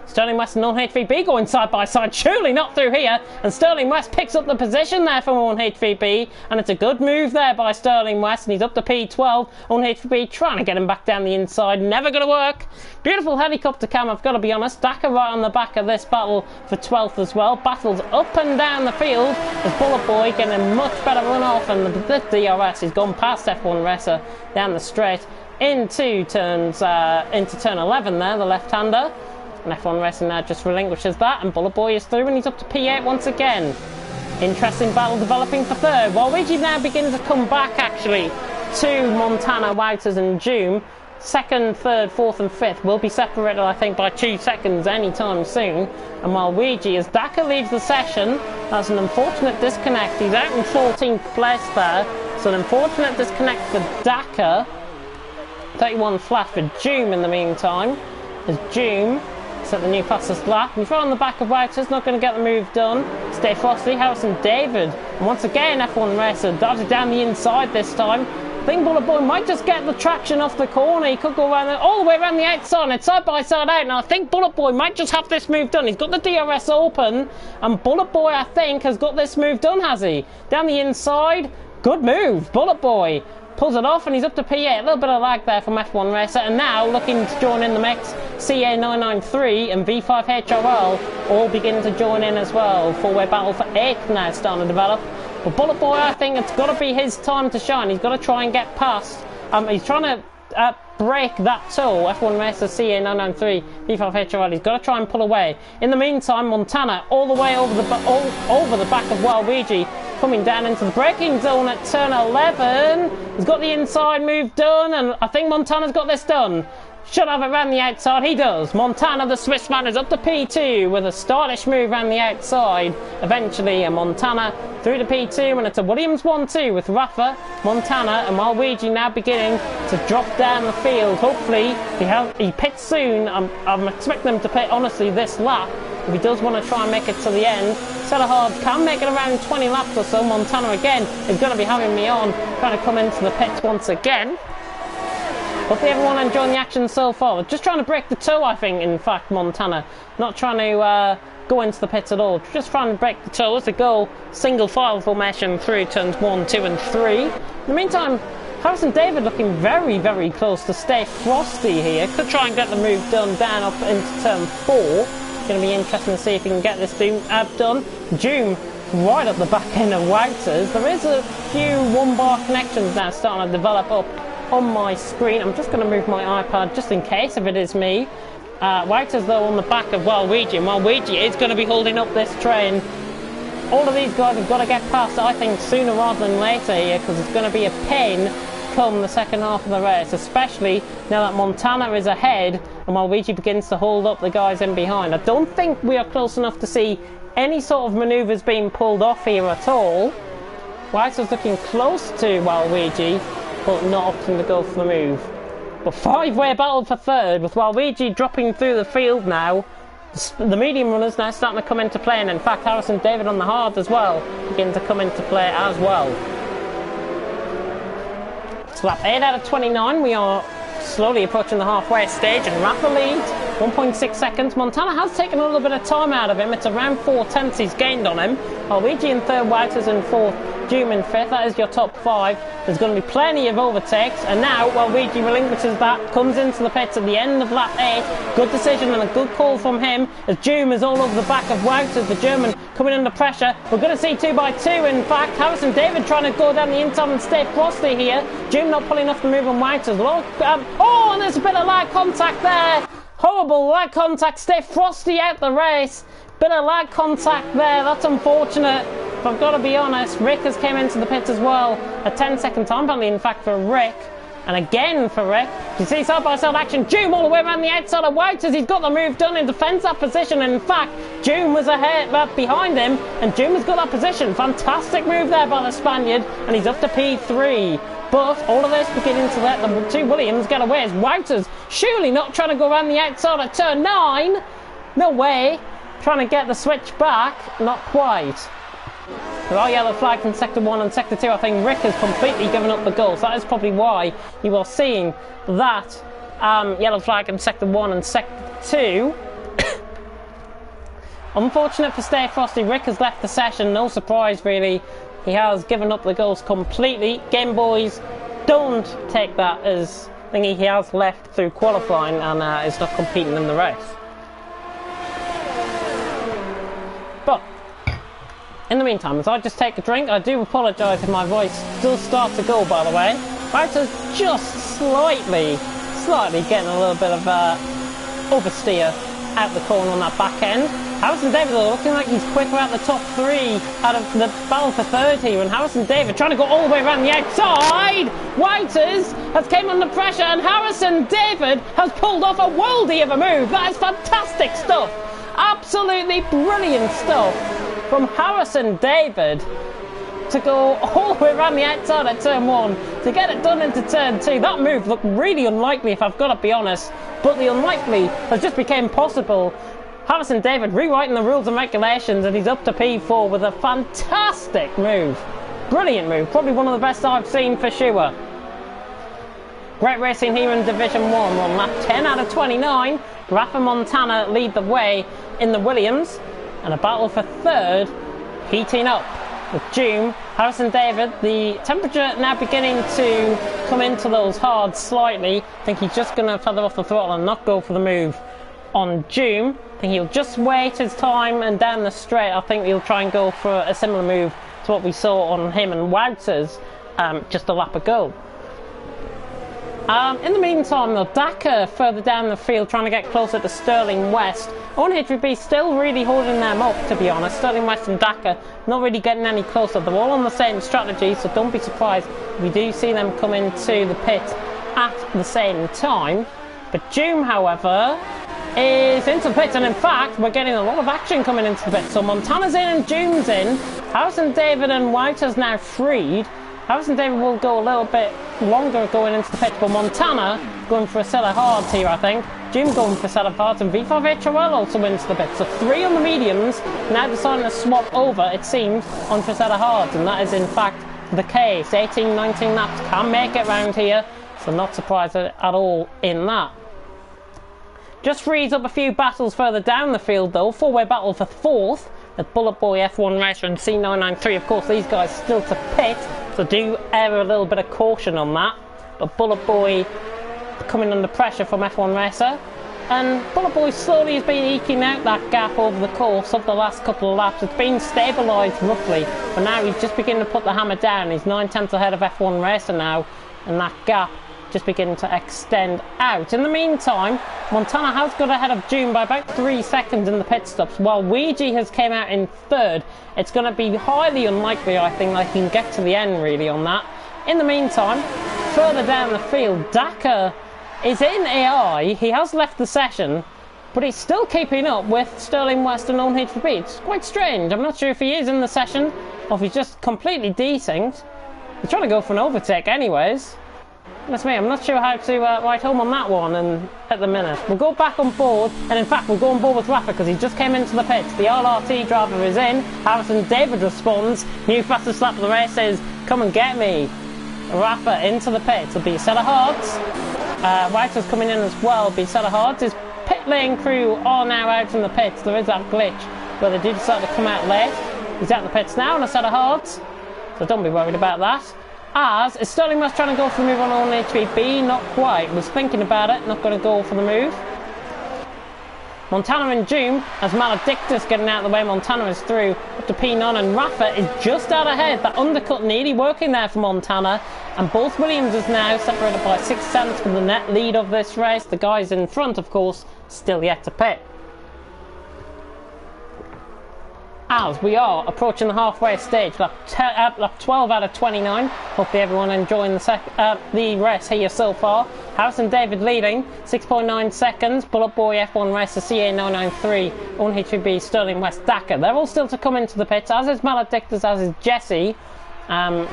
Sterling West and 1HVB going side by side, surely not through here, and Sterling West picks up the position there for 1HVB, and it's a good move there by Sterling West, and he's up to P12. 1HVB trying to get him back down the inside, never going to work. Beautiful helicopter cam, I've got to be honest. Dakar right on the back of this battle for 12th as well. Battles up and down the field as Bullet Boy getting a much better run off, and the DRS has gone past F1 Racer down the straight into turn 11 there, the left-hander. And F1 Racing now just relinquishes that, and Bullet Boy is through, and he's up to P8 once again. Interesting battle developing for third. Waluigi now begins to come back actually to Montana, Wouters and Doom. Second, third, fourth and fifth will be separated I think by 2 seconds anytime soon. And Waluigi, as Dakar leaves the session, that's an unfortunate disconnect. He's out in 14th place there, so an unfortunate disconnect for Dakar. 31 flat for Doom in the meantime, as Doom set the new fastest lap. He's right on the back of Wouters, not going to get the move done. Stay Frosty, Harrison David. And once again, F1 Racer dodges down the inside this time. I think Bullet Boy might just get the traction off the corner. He could go around all the way around the outside. It's side by side out. Now I think Bullet Boy might just have this move done. He's got the DRS open, and Bullet Boy I think has got this move done, has he? Down the inside. Good move, Bullet Boy. Pulls it off, and he's up to P8. A little bit of lag there from F1 Racer, and now looking to join in the mix. CA993 and V5HRL all begin to join in as well. Four-way battle for 8th now starting to develop. But Bullet Boy, I think it's got to be his time to shine. He's got to try and get past. He's trying to break that toe. F1 Racer, CA993, V5HRL. He's got to try and pull away. In the meantime, Montana all the way over the back of Waluigi, coming down into the braking zone at turn 11. He's got the inside move done, and I think Montana's got this done. Should have it around the outside. He does. Montana, the Swiss man, is up to P2 with a stylish move around the outside. Eventually, a Montana through to P2, and it's a Williams 1-2 with Rafa, Montana, and Waluigi now beginning to drop down the field. Hopefully, he pits soon. I'm expecting him to pit, honestly, this lap. If he does want to try and make it to the end, Sederhard can make it around 20 laps or so. Montana again is going to be having me on, trying to come into the pits once again. Hopefully everyone enjoying the action so far. Just trying to break the toe, I think, in fact, Montana. Not trying to go into the pits at all. Just trying to break the toe as they go single file formation through turns 1, 2 and 3. In the meantime, Harrison David looking very, very close to stay frosty here. Could try and get the move done down up into turn 4. Going to be interesting to see if he can get this done. Doom right at the back end of Wouters. There is a few one-bar connections now starting to develop up on my screen. I'm just going to move my iPad just in case if it is me. Wouters though on the back of Waluigi, and Waluigi is going to be holding up this train. All of these guys have got to get past, I think, sooner rather than later here, because it's going to be a pain come the second half of the race, especially now that Montana is ahead and Waluigi begins to hold up the guys in behind. I don't think we are close enough to see any sort of manoeuvres being pulled off here at all. Wouters looking close to Waluigi, but not opting to go for the move. But 5-way battle for third, with Waluigi dropping through the field now. The medium runners now starting to come into play, and in fact Harrison David on the hard as well begin to come into play as well. So lap 8 out of 29, we are slowly approaching the halfway stage, and Rafa leads 1.6 seconds. Montana has taken a little bit of time out of him. It's around 4 tenths he's gained on him. Waluigi in third, Wouters in fourth, Doom in fifth. That is your top 5. There's going to be plenty of overtakes, and now Waluigi relinquishes that, comes into the pits at the end of lap 8. Good decision and a good call from him, as Doom is all over the back of Wouters, the German, coming under pressure. We're going to see 2x2. In fact, Harrison David trying to go down the inside and stay frosty here. Doom not pulling off the move on Wouters. Oh, and there's a bit of lag contact there. Horrible lag contact. Stay frosty out the race. Bit of lag contact there. That's unfortunate. If I've got to be honest, Rick has came into the pit as well. A 10-second time penalty, in fact, for Rick. And again for Rick. You see side-by-side action. Doom all the way around the outside of Wouters. He's got the move done in defence that position. And in fact, Doom was ahead behind him. And Doom has got that position. Fantastic move there by the Spaniard. And he's up to P3. But all of this beginning to let the two Williams get away as Wouters surely not trying to go around the outside of turn 9. No way. Trying to get the switch back. Not quite. There are yellow flags in Sector 1 and Sector 2. I think Rick has completely given up the goal. So that is probably why you are seeing that yellow flag in Sector 1 and Sector 2. Unfortunate for Stay Frosty, Rick has left the session. No surprise, really. He has given up the goals completely. Game Boys, don't take that as thingy. He has left through qualifying and is not competing in the race. But in the meantime, as I just take a drink, I do apologise if my voice does start to go, by the way. Wouters just slightly getting a little bit of oversteer out the corner on that back end. Harrison David looking like he's quicker out the top 3 out of the battle for third here, and Harrison David trying to go all the way around the outside. Wouters has came under pressure, and Harrison David has pulled off a worldie of a move. That is fantastic stuff. Absolutely brilliant stuff from Harrison David to go all the way around the outside at turn 1 to get it done into turn 2. That move looked really unlikely, if I've got to be honest, but the unlikely has just become possible. Harrison David rewriting the rules and regulations, and he's up to P4 with a fantastic move. Brilliant move, probably one of the best I've seen for sure. Great racing here in Division 1 on lap 10 out of 29. Rafa Montana lead the way in the Williams, and a battle for third heating up with Doom, Harrison David. The temperature now beginning to come into those hards slightly. I think he's just going to feather off the throttle and not go for the move on Doom. I think he'll just wait his time, and down the straight I think he'll try and go for a similar move to what we saw on him and Wouters just a lap ago. In the meantime though, Dakar further down the field trying to get closer to Sterling West. ONHVB still really holding them up, to be honest. Sterling West and Dakar not really getting any closer. They're all on the same strategy, so don't be surprised if we do see them come into the pit at the same time. But Doom, however, is into the pits, and in fact we're getting a lot of action coming into the pits. So Montana's in and Doom's in. Harrison David and Wouters now freed. Harrison David will go a little bit longer going into the pit, but Montana going for a set of hards here, I think. Doom going for a set of hards, and V5 HRL also into the pit. So 3 on the mediums, now deciding to swap over, it seems, onto a set of hards, and that is in fact the case. 18, 19 laps can make it round here, so not surprised at all in that. Just frees up a few battles further down the field though. 4-way battle for 4th at Bullet Boy F1 Racer and C993. Of course, these guys still to pit, so do err a little bit of caution on that. But Bullet Boy coming under pressure from F1 Racer, and Bullet Boy slowly has been eking out that gap over the course of the last couple of laps. It's been stabilised roughly, but now he's just beginning to put the hammer down. He's 9 tenths ahead of F1 Racer now, and that gap just beginning to extend out. In the meantime, Montana has got ahead of Doom by about 3 seconds in the pit stops, while Ouija has came out in third. It's going to be highly unlikely, I think, that he can get to the end really on that. In the meantime, further down the field, Dakar is in AI. He has left the session, but he's still keeping up with Sterling West and ONHVB. It's quite strange. I'm not sure if he is in the session or if he's just completely desynced. He's trying to go for an overtake anyways. That's me, I'm not sure how to write home on that one and at the minute. We'll go back on board, and in fact we'll go on board with Rafa because he just came into the pits. The RRT driver is in. Harrison David responds. New fastest lap of the race says, "Come and get me." Rafa into the pits. It'll be a set of hards. Whiter's coming in as well. Be a set of hards. His pit lane crew are now out in the pits. There is that glitch where they do decide to come out late. He's out in the pits now on a set of hards, so don't be worried about that. As is Sterling West trying to go for the move on ONHVB? Not quite. Was thinking about it, not going to go for the move. Montana and Doom, as Maledictus getting out of the way. Montana is through up to P9, and Rafa is just out ahead. That undercut nearly working there for Montana, and both Williams is now separated by 6 cents from the net lead of this race. The guys in front, of course, still yet to pit. as we are approaching the halfway stage. Lap 12 out of 29. Hopefully everyone enjoying the race here so far. Harrison David leading, 6.9 seconds. Bullet Boy F1 Racer CA993, Owen HVB, Sterling West Dakar. They're all still to come into the pits, as is Maledictus, as is Jesse.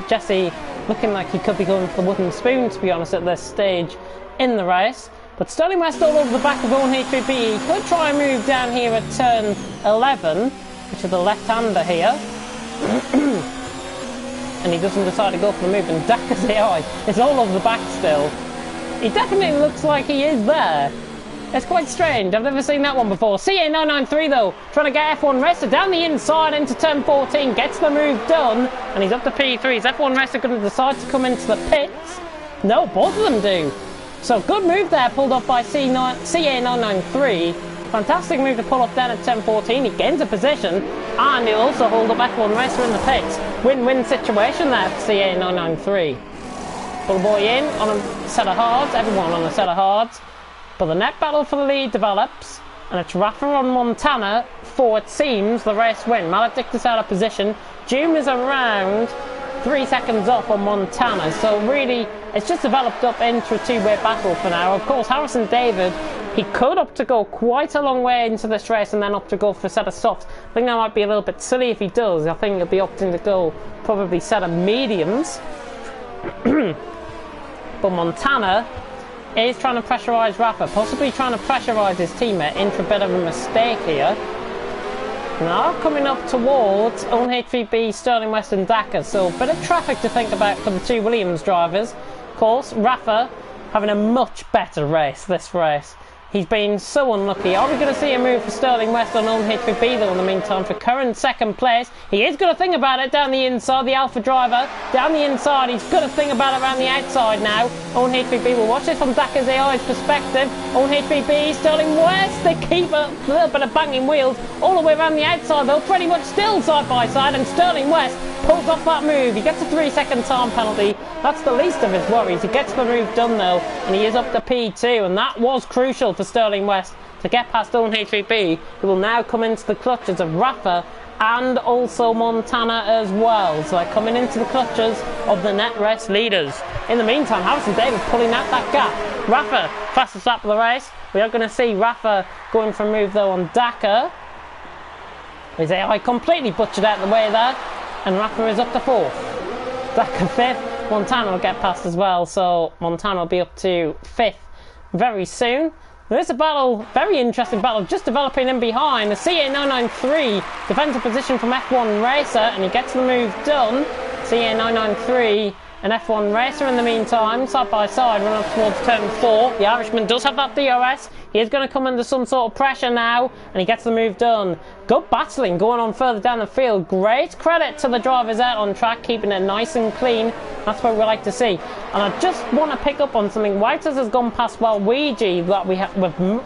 Jesse looking like he could be going for the wooden spoon, to be honest, at this stage in the race. But Sterling West all over the back of Owen HVB. He could try and move down here at turn 11, which is the left-hander here. And he doesn't decide to go for the move, and Dakar's AI is all over the back still. He definitely looks like he is there. It's quite strange, I've never seen that one before. CA993 though, trying to get F1 Racer down the inside into turn 14, gets the move done, and he's up to P3. Is F1 Racer going to decide to come into the pits? No, both of them do. So good move there, pulled off by CA993. Fantastic move to pull off down at 10.14. He gains a position, and he'll also hold up F1 Racer in the pits. Win-win situation there for CA993. Bull Boy in on a set of hards, everyone on a set of hards. But the net battle for the lead develops, and it's Rafa on Montana for, it seems, the race win. Maledictus out of position. Doom is around 3 seconds off on Montana, so really it's just developed up into a two-way battle for now. Of course, Harrison David, he could opt to go quite a long way into this race and then opt to go for a set of softs. I think that might be a little bit silly if he does. I think he'll be opting to go probably set of mediums. But Montana is trying to pressurise Rafa, possibly trying to pressurise his teammate into a bit of a mistake here. Now coming up towards Owen HVB, Sterling West and Dakar, so a bit of traffic to think about for the two Williams drivers. Of course, Rafa having a much better race this race. He's been so unlucky. Are we going to see a move for Sterling West on Owen HVB though in the meantime for current second place? He is going to think about it down the inside, the Alpha driver. Down the inside, he's going to think about it around the outside now. Owen HVB will watch this from Dakar's AI's perspective. Owen HVB, Sterling West, they keep a little bit of banging wheels all the way around the outside though, pretty much still side by side, and Sterling West pulls off that move. He gets a 3-second time penalty. That's the least of his worries. He gets the move done though, and he is up to P2, and that was crucial for Sterling West to get past Owen HVB, who will now come into the clutches of Rafa and also Montana as well. So they're coming into the clutches of the net race leaders. In the meantime, Harrison David pulling out that gap. Rafa, fastest lap of the race. We are going to see Rafa going for a move though on Dakar. His AI completely butchered out the way there, and Rafa is up to 4th. Dakar 5th. Montana will get past as well, so Montana will be up to 5th very soon. There is a battle, very interesting battle, just developing in behind. The CA993 defends a position from F1 Racer, and he gets the move done. CA993 and F1 Racer in the meantime, side by side, run up towards turn 4. The Irishman does have that DRS. He is going to come under some sort of pressure now, and he gets the move done. Good battling going on further down the field. Great credit to the drivers out on track, keeping it nice and clean. That's what we like to see. And I just want to pick up on something. Whiters has gone past Waluigi that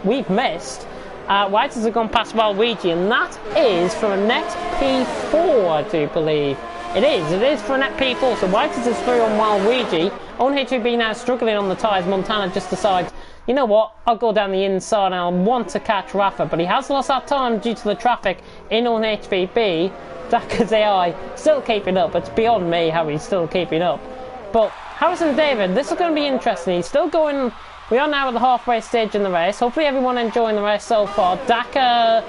we've missed. Whiters has gone past Waluigi, and that is for a net P4, I do believe. It is for a net P4, so Whiters is through on Waluigi. Owen HVB now struggling on the tyres. Montana just decides, you know what, I'll go down the inside and I'll want to catch Rafa, but he has lost that time due to the traffic in Owen HVB. Dakar's AI still keeping up. It's beyond me how he's still keeping up. But Harrison David, this is going to be interesting. He's still going. We are now at the halfway stage in the race. Hopefully everyone enjoying the race so far. Dakar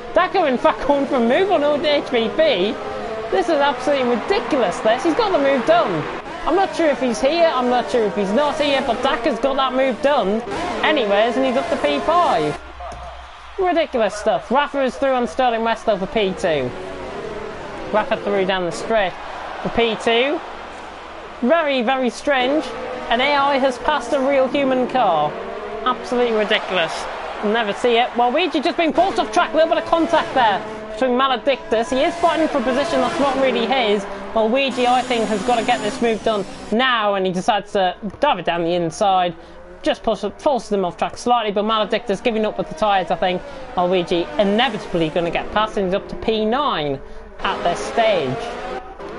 in fact going for a move on Owen HVB. This is absolutely ridiculous, this. He's got the move done. I'm not sure if he's here, I'm not sure if he's not here, but Dakar's got that move done anyways, and he's up to P5. Ridiculous stuff. Rafa is through on Sterling West though for P2. Rafa through down the straight for P2. Very, very strange. An AI has passed a real human car. Absolutely ridiculous. I'll never see it. Waluigi just been forced off track. A little bit of contact there between Maledictus. He is fighting for a position that's not really his. Waluigi, I think, has got to get this move done now, and he decides to dive it down the inside. Just forces him off track slightly, but Maledictus giving up with the tyres, I think. Waluigi inevitably going to get past, and he's up to P9 at this stage.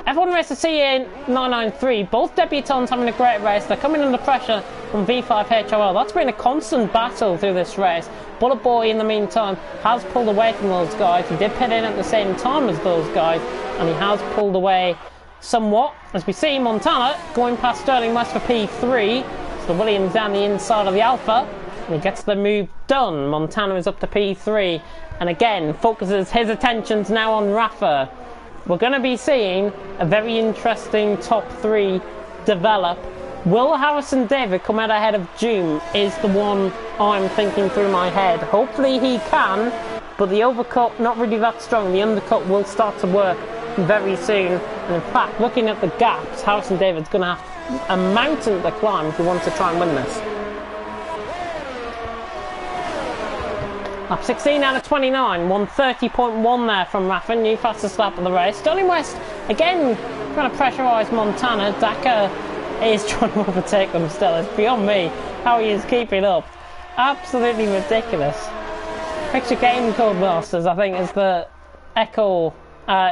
F1 Racer CA993, both debutants having a great race. They're coming under pressure from V5HRL. That's been a constant battle through this race. Bullet Boy, in the meantime, has pulled away from those guys. He did pit in at the same time as those guys, and he has pulled away somewhat. As we see Montana going past Sterling West for P3. So Williams down the inside of the Alpha, and he gets the move done. Montana is up to P3, and again focuses his attentions now on Rafa. We're going to be seeing a very interesting top 3 develop. Will Harrison David come out ahead of Doom is the one I'm thinking through my head. Hopefully he can, but the overcut not really that strong. The undercut will start to work very soon, and in fact, looking at the gaps, Harrison David's going to have a mountain to climb if he wants to try and win this. Lap 16 out of 29, 130.1 there from Rafa, new fastest lap of the race. Sterling West, again, trying to pressurise Montana. Dakar is trying to overtake them still. It's beyond me how he is keeping up. Absolutely ridiculous. Picture game code masters, I think, is the echo,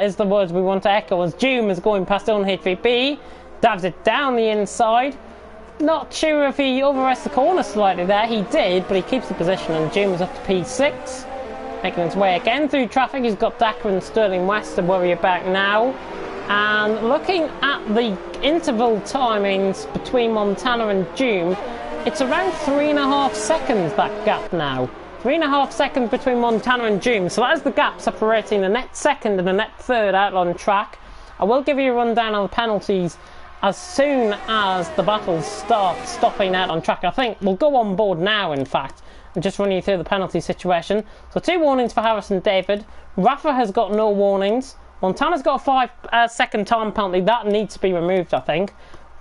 is the words we want to echo, as Doom is going past on HVP, dabs it down the inside. Not sure if he overrests the corner slightly there. He did, but he keeps the position, and Doom is up to P6. Making his way again through traffic. He's got Dakar and Sterling West to worry about now. And looking at the interval timings between Montana and Doom, it's around 3.5 seconds, that gap now. 3.5 seconds between Montana and Doom. So that is the gap separating the net second and the net third out on track. I will give you a rundown on the penalties as soon as the battles start stopping out on track. I think we'll go on board now, in fact, and just run you through the penalty situation. So 2 warnings for Harrison David. Rafa has got no warnings. Montana's got a 5-second time penalty. That needs to be removed, I think.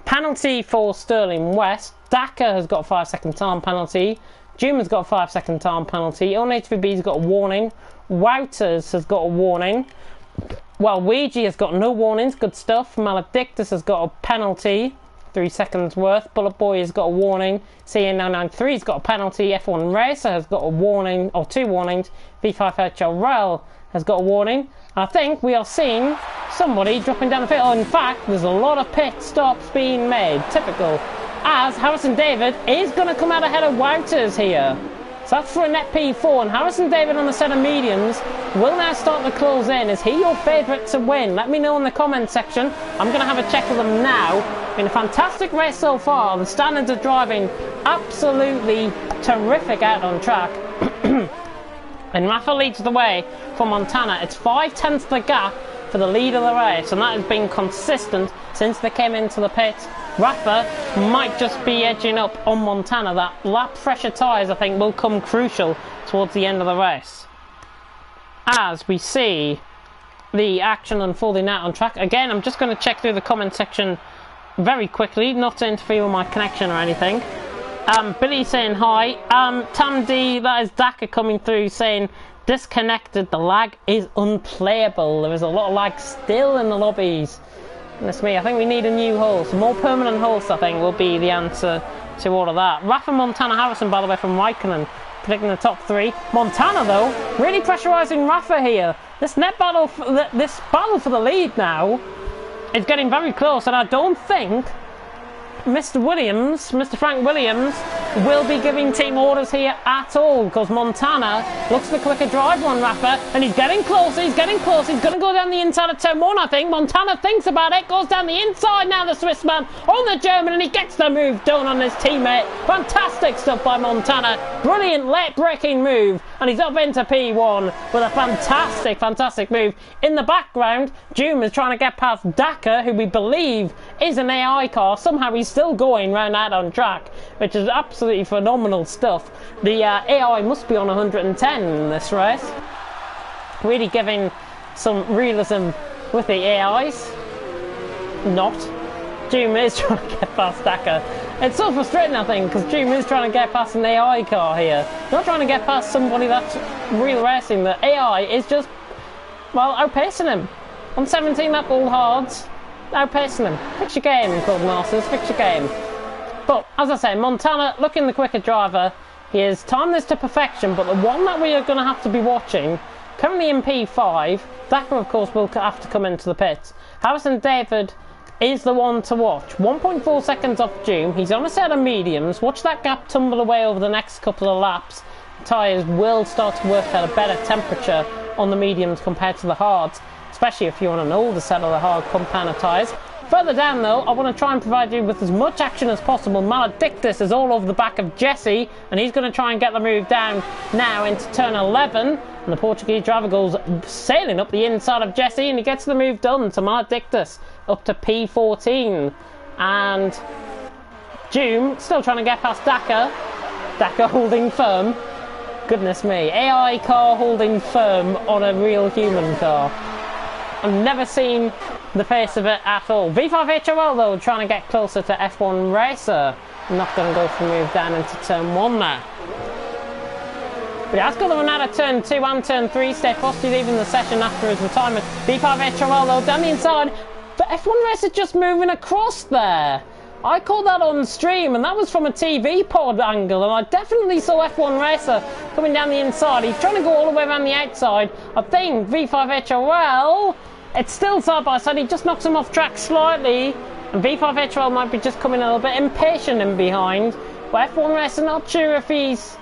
Penalty for Sterling West. Dakar has got a 5-second time penalty. Doom has got a 5-second time penalty. ONHVB's got a warning. Wouters has got a warning. Well, Ouija has got no warnings, good stuff. Maledictus has got a penalty, 3 seconds worth. Bullet Boy has got a warning. CA993 has got a penalty. F1 Racer has got a warning, or 2 warnings. V5HRL has got a warning. I think we are seeing somebody dropping down the pit. Oh, in fact, there's a lot of pit stops being made. Typical. As Harrison David is going to come out ahead of Wouters here. So that's for a net P4, and Harrison David on the set of mediums will now start to close in. Is he your favourite to win? Let me know in the comment section. I'm going to have a check with them now. Been a fantastic race so far. The standards of driving absolutely terrific out on track. And Rafa leads the way for Montana. It's 5/10 the gap for the lead of the race, and that has been consistent since they came into the pits. Rafa might just be edging up on Montana. That lap pressure tyres, I think, will come crucial towards the end of the race. As we see the action unfolding out on track. Again, I'm just going to check through the comment section very quickly, not to interfere with my connection or anything. Billy saying hi. Tam D, that is Dakar coming through saying disconnected. The lag is unplayable. There is a lot of lag still in the lobbies. Goodness me, I think we need a new host. More permanent hosts, I think, will be the answer to all of that. Rafa, Montana, Harrison, by the way, from Raikkonen, predicting the top 3. Montana, though, really pressurising Rafa here. This battle for the lead now is getting very close, and I don't think Mr. Frank Williams, will be giving team orders here at all, because Montana looks the quicker driver on Rafa, and he's getting closer, he's going to go down the inside of turn 1, I think. Montana thinks about it, goes down the inside now, the Swiss man on the German, and he gets the move done on his teammate. Fantastic stuff by Montana, brilliant late braking move, and he's up into P1 with a fantastic move. In the background, Doom is trying to get past Dakar, who we believe is an AI car. Somehow he's still going round out on track, which is absolutely phenomenal stuff. The AI must be on 110 in this race. Really giving some realism with the AIs. Not. Doom is trying to get past Dakar. It's so frustrating, I think, because Doom is trying to get past an AI car here. Not trying to get past somebody that's real racing. The AI is just, well, outpacing him. On 17 lap all hards, outpacing him. Fix your game, Club Masters, fix your game. But, as I say, Montana, looking the quicker driver, he has timed this to perfection, but the one that we are going to have to be watching, currently in P5, Dakar, of course, will have to come into the pits. Harrison David is the one to watch. 1.4 seconds off Doom. He's on a set of mediums. Watch that gap tumble away over the next couple of laps. Tyres will start to work at a better temperature on the mediums compared to the hards, especially if you're on an older set of the hard compound of tyres. Further down though, I want to try and provide you with as much action as possible. Maledictus is all over the back of Jesse, and he's going to try and get the move down now into turn 11. And the Portuguese driver goes sailing up the inside of Jesse, and he gets the move done to Maledictus up to P14. And Doom still trying to get past Dakar. Dakar holding firm. Goodness me, AI car holding firm on a real human car. I've never seen the pace of it at all. V5HRL though, trying to get closer to F1 Racer. Not going to go for the move down into turn 1 there. But he has got the run out of turn 2 and turn 3. Stay Frosty leaving the session after his retirement. V5HRL though, down the inside. But F1 Racer just moving across there. I called that on stream, and that was from a TV pod angle, and I definitely saw F1 Racer coming down the inside. He's trying to go all the way around the outside. I think V5HRL, it's still side by side. He just knocks him off track slightly, and V5HRL might be just coming a little bit impatient in behind. But F1 Racer, not sure if he's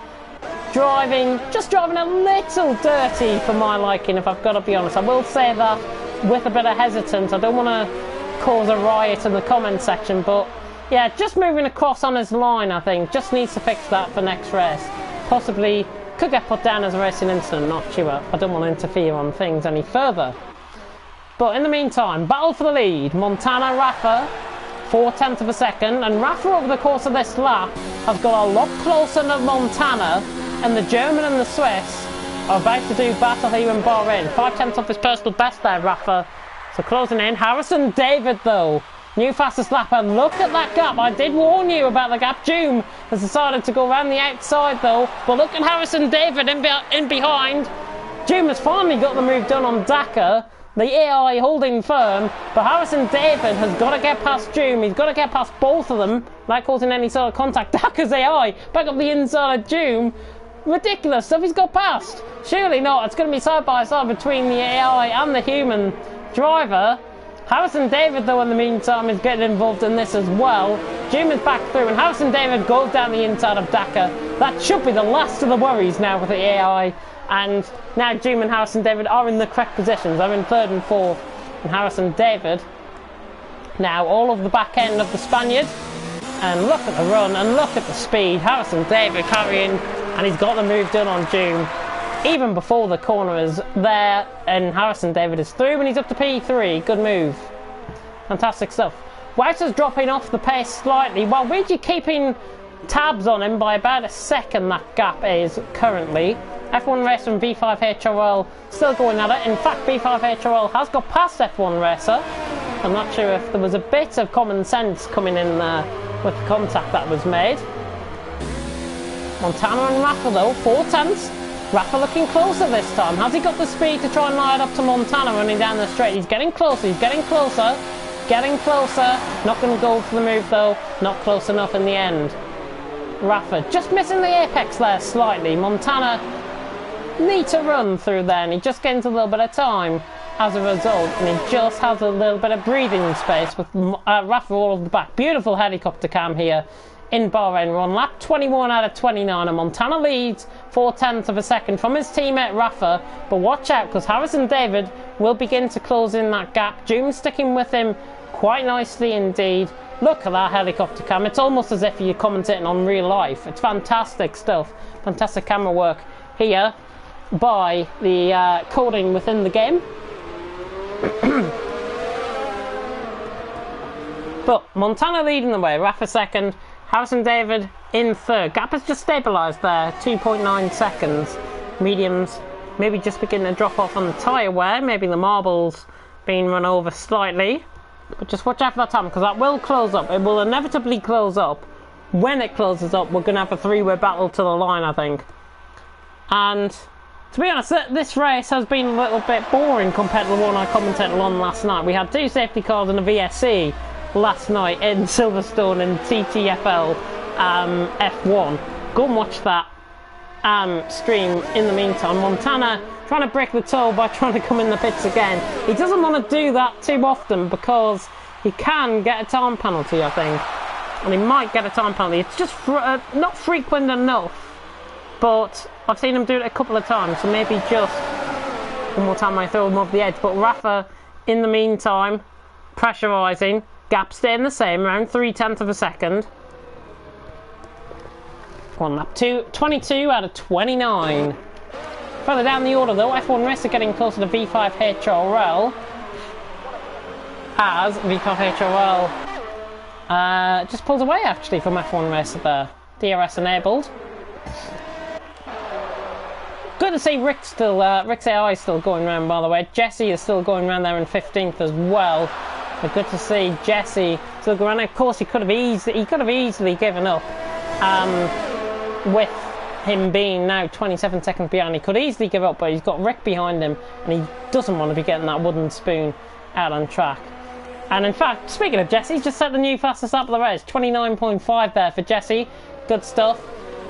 just driving a little dirty for my liking, if I've got to be honest. I will say that with a bit of hesitance. I don't want to cause a riot in the comment section, but yeah, just moving across on his line, I think. Just needs to fix that for next race. Possibly could get put down as a racing incident, not sure. I don't want to interfere on things any further. But in the meantime, battle for the lead. Montana, Rafa, 4/10 of a second. And Rafa, over the course of this lap, has got a lot closer to Montana. And the German and the Swiss are about to do battle here in Bahrain. 5/10 off his personal best there, Rafa. So closing in. Harrison David, though. New fastest lap, and look at that gap. I did warn you about the gap. Doom has decided to go around the outside though, but look at Harrison David in behind. Doom has finally got the move done on Dakar. The AI holding firm, but Harrison David has got to get past Doom. He's got to get past both of them without causing any sort of contact. Dakar's AI back up the inside of Doom. Ridiculous stuff he's got past. Surely not. It's going to be side by side between the AI and the human driver. Harrison David, though, in the meantime, is getting involved in this as well. Doom is back through, and Harrison David goes down the inside of Dakar. That should be the last of the worries now with the AI. And now Doom and Harrison David are in the correct positions. They're in 3rd and 4th. And Harrison David now all of the back end of the Spaniard. And look at the run, and look at the speed. Harrison David carrying, and he's got the move done on Doom. Even before the corner is there, and Harrison David is through, and he's up to P3. Good move. Fantastic stuff. Wouter's dropping off the pace slightly, while Ouija keeping tabs on him by about a second, that gap is currently. F1 Racer and V5HRL still going at it. In fact, V5HRL has got past F1 Racer. I'm not sure if there was a bit of common sense coming in there with the contact that was made. Montana and Rafa though, 4/10. Rafa looking closer this time. Has he got the speed to try and line up to Montana running down the straight? He's getting closer, he's getting closer. Getting closer. Not going to go for the move though. Not close enough in the end. Rafa just missing the apex there slightly. Montana need to run through there, and he just gains a little bit of time as a result, and he just has a little bit of breathing space with Rafa all over the back. Beautiful helicopter cam here in Bahrain. We're on lap 21 out of 29, and Montana leads 4/10 of a second from his teammate Rafa, but watch out because Harrison David will begin to close in that gap. Doom sticking with him quite nicely indeed. Look at that helicopter cam. It's almost as if you're commentating on real life. It's fantastic stuff. Fantastic camera work here by the coding within the game. But Montana leading the way, Rafa second, Harrison David in third. Gap has just stabilised there, 2.9 seconds. Mediums maybe just beginning to drop off on the tyre wear, maybe the marbles being run over slightly. But just watch out for that time, because that will close up. It will inevitably close up. When it closes up, we're going to have a three-way battle to the line, I think. And to be honest, this race has been a little bit boring compared to the one I commentated on last night. We had two safety cars and a VSC last night in Silverstone and TTFL F1. Go and watch that stream in the meantime. Montana trying to break the toe by trying to come in the pits again. He doesn't want to do that too often because he can get a time penalty, I think. And he might get a time penalty. It's just not frequent enough, but I've seen him do it a couple of times, so maybe just one more time I throw him over the edge. But Rafa, in the meantime, pressurising, gap staying the same, around 0.3 of a second. On lap 22 out of 29. Further down the order though, F1 Racer getting closer to V5 HRL, as V5 HRL just pulled away actually from F1 Racer there. DRS enabled. Good to see Rick's AI is still going around, by the way. Jesse is still going around there in 15th as well. But good to see Jesse still going around. Of course, he could have easily given up with him being now 27 seconds behind. He could easily give up, but he's got Rick behind him, and he doesn't want to be getting that wooden spoon out on track. And in fact, speaking of Jesse, he's just set the new fastest lap of the race. 29.5 there for Jesse. Good stuff.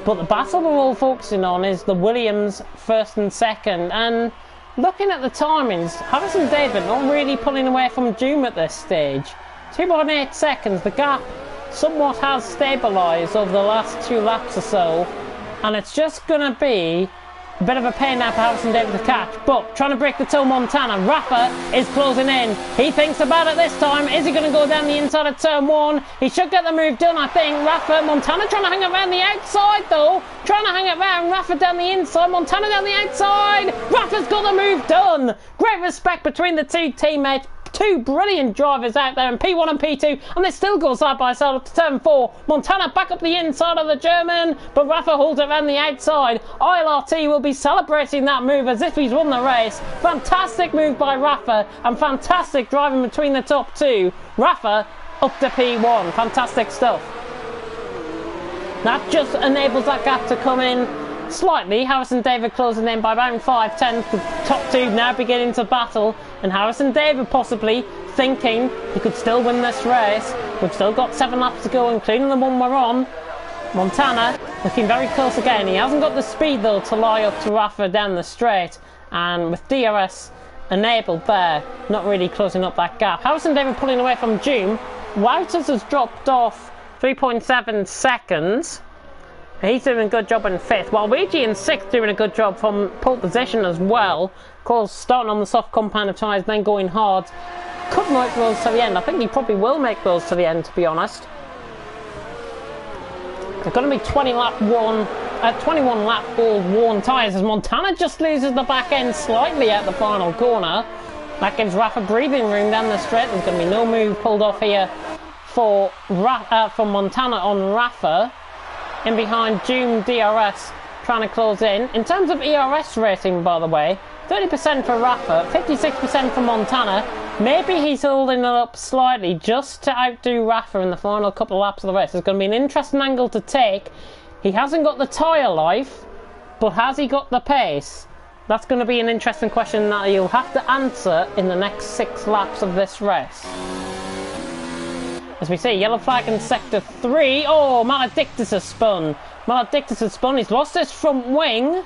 But the battle we're all focusing on is the Williams first and second. And looking at the timings, Harrison David not really pulling away from Doom at this stage. 2.8 seconds. The gap somewhat has stabilised over the last 2 laps or so. And it's just going to be a bit of a pain now for Harrison David to catch. But trying to break the toe Montana. Rafa is closing in. He thinks about it this time. Is he going to go down the inside of turn 1? He should get the move done, I think. Rafa, Montana trying to hang around the outside though. Trying to hang it around. Rafa down the inside. Montana down the outside. Rafa's got the move done. Great respect between the two teammates. 2 brilliant drivers out there in P1 and P2, and they still go side by side up to turn 4. Montana back up the inside of the German, but Rafa holds it around the outside. ILRT will be celebrating that move as if he's won the race. Fantastic move by Rafa, and fantastic driving between the top 2. Rafa up to P1. Fantastic stuff. That just enables that gap to come in slightly. Harrison David closing in by around 5/10. The top 2 now beginning to battle, and Harrison David possibly thinking he could still win this race. We've still got 7 laps to go, including the one we're on. Montana looking very close again. He hasn't got the speed though to lie up to Rafa down the straight, and with DRS enabled there, not really closing up that gap. Harrison David pulling away from Doom. Wouters has dropped off 3.7 seconds. He's doing a good job in 5th, while Luigi in 6th doing a good job from pole position as well. Of course, starting on the soft compound of tyres, then going hard. Could make those to the end. I think he probably will make those to the end, to be honest. It's going to be 21 lap all worn tyres as Montana just loses the back end slightly at the final corner. That gives Rafa breathing room down the straight. There's going to be no move pulled off here for Montana on Rafa. In behind Doom DRS trying to close in. In terms of ERS rating, by the way, 30% for Rafa, 56% for Montana. Maybe he's holding it up slightly just to outdo Rafa in the final couple of laps of the race. It's going to be an interesting angle to take. He hasn't got the tyre life, but has he got the pace? That's going to be an interesting question that he'll have to answer in the next 6 laps of this race. As we see, yellow flag in sector 3. Oh, Maledictus has spun. Maledictus has spun. He's lost his front wing.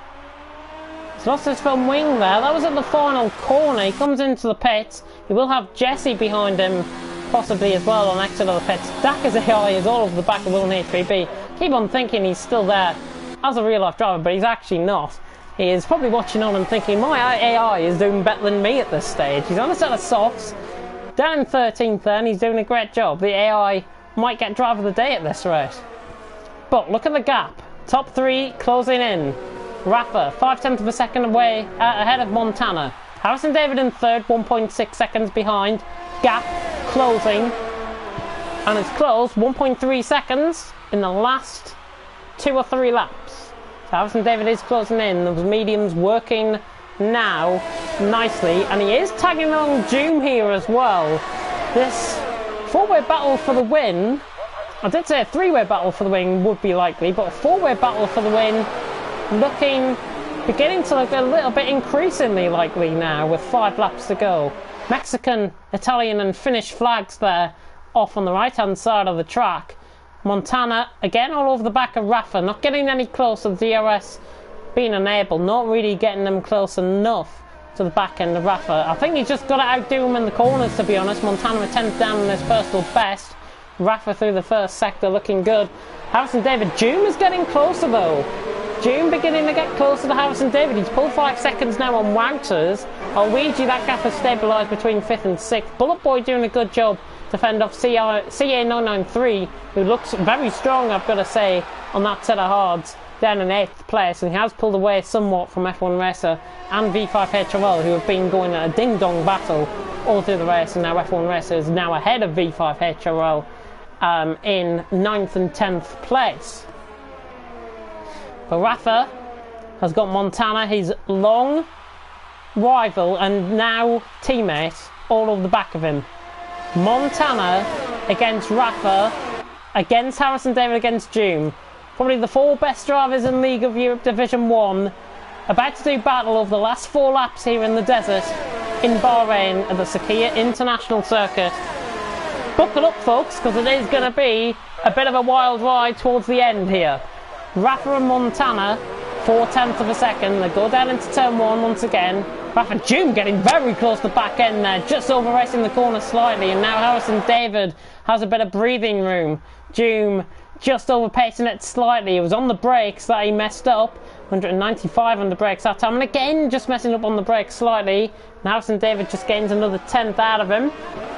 He's lost his front wing there. That was at the final corner. He comes into the pits. He will have Jesse behind him, possibly as well on exit of the pits. Dak's AI is all over the back of Will H3B. Keep on thinking he's still there as a real life driver, but he's actually not. He is probably watching on and thinking, my AI is doing better than me at this stage. He's on a set of softs. Down in 13th then, he's doing a great job. The AI might get driver of the day at this race. But look at the gap. Top 3 closing in. Rafa, 0.5 of a second away ahead of Montana. Harrison David in 3rd, 1.6 seconds behind. Gap closing. And it's closed 1.3 seconds in the last 2 or 3 laps. So Harrison David is closing in. Those mediums working now nicely, and he is tagging along Doom here as well. This 4-way battle for the win, I did say a 3-way battle for the win would be likely, but a 4-way battle for the win beginning to look a little bit increasingly likely now with 5 laps to go. Mexican, Italian and Finnish flags there off on the right hand side of the track. Montana again all over the back of Rafa, not getting any closer. DRS being enabled, not really getting them close enough to the back end of Rafa. I think he's just got to outdo him in the corners, to be honest. Montana a 10th down in his personal best. Rafa through the first sector looking good. Harrison David, Joom is getting closer though. Joom beginning to get closer to Harrison David. He's pulled 5 seconds now on Wouters. Luigi, that gap has stabilised between 5th and 6th. Bullet Boy doing a good job to fend off CA993, who looks very strong, I've got to say, on that set of hards, down in 8th place, and he has pulled away somewhat from F1 Racer and V5HRL, who have been going at a ding-dong battle all through the race, and now F1 Racer is now ahead of V5HRL in 9th and 10th place. But Rafa has got Montana, his long rival and now teammate, all over the back of him. Montana against Rafa, against Harrison David, against Joom. Probably the 4 best drivers in League of Europe Division 1, about to do battle over the last 4 laps here in the desert in Bahrain at the Sakhir International Circuit. Buckle up folks, because it is going to be a bit of a wild ride towards the end here. Rafa and Montana, 4/10 of a second, they go down into turn 1 once again. Rafa Joom getting very close to the back end there, just over racing the corner slightly, and now Harrison David has a bit of breathing room. Joom just overpacing it slightly. It was on the brakes that he messed up. 195 on the brakes that time, and again just messing up on the brakes slightly. And Harrison David just gains another 10th out of him.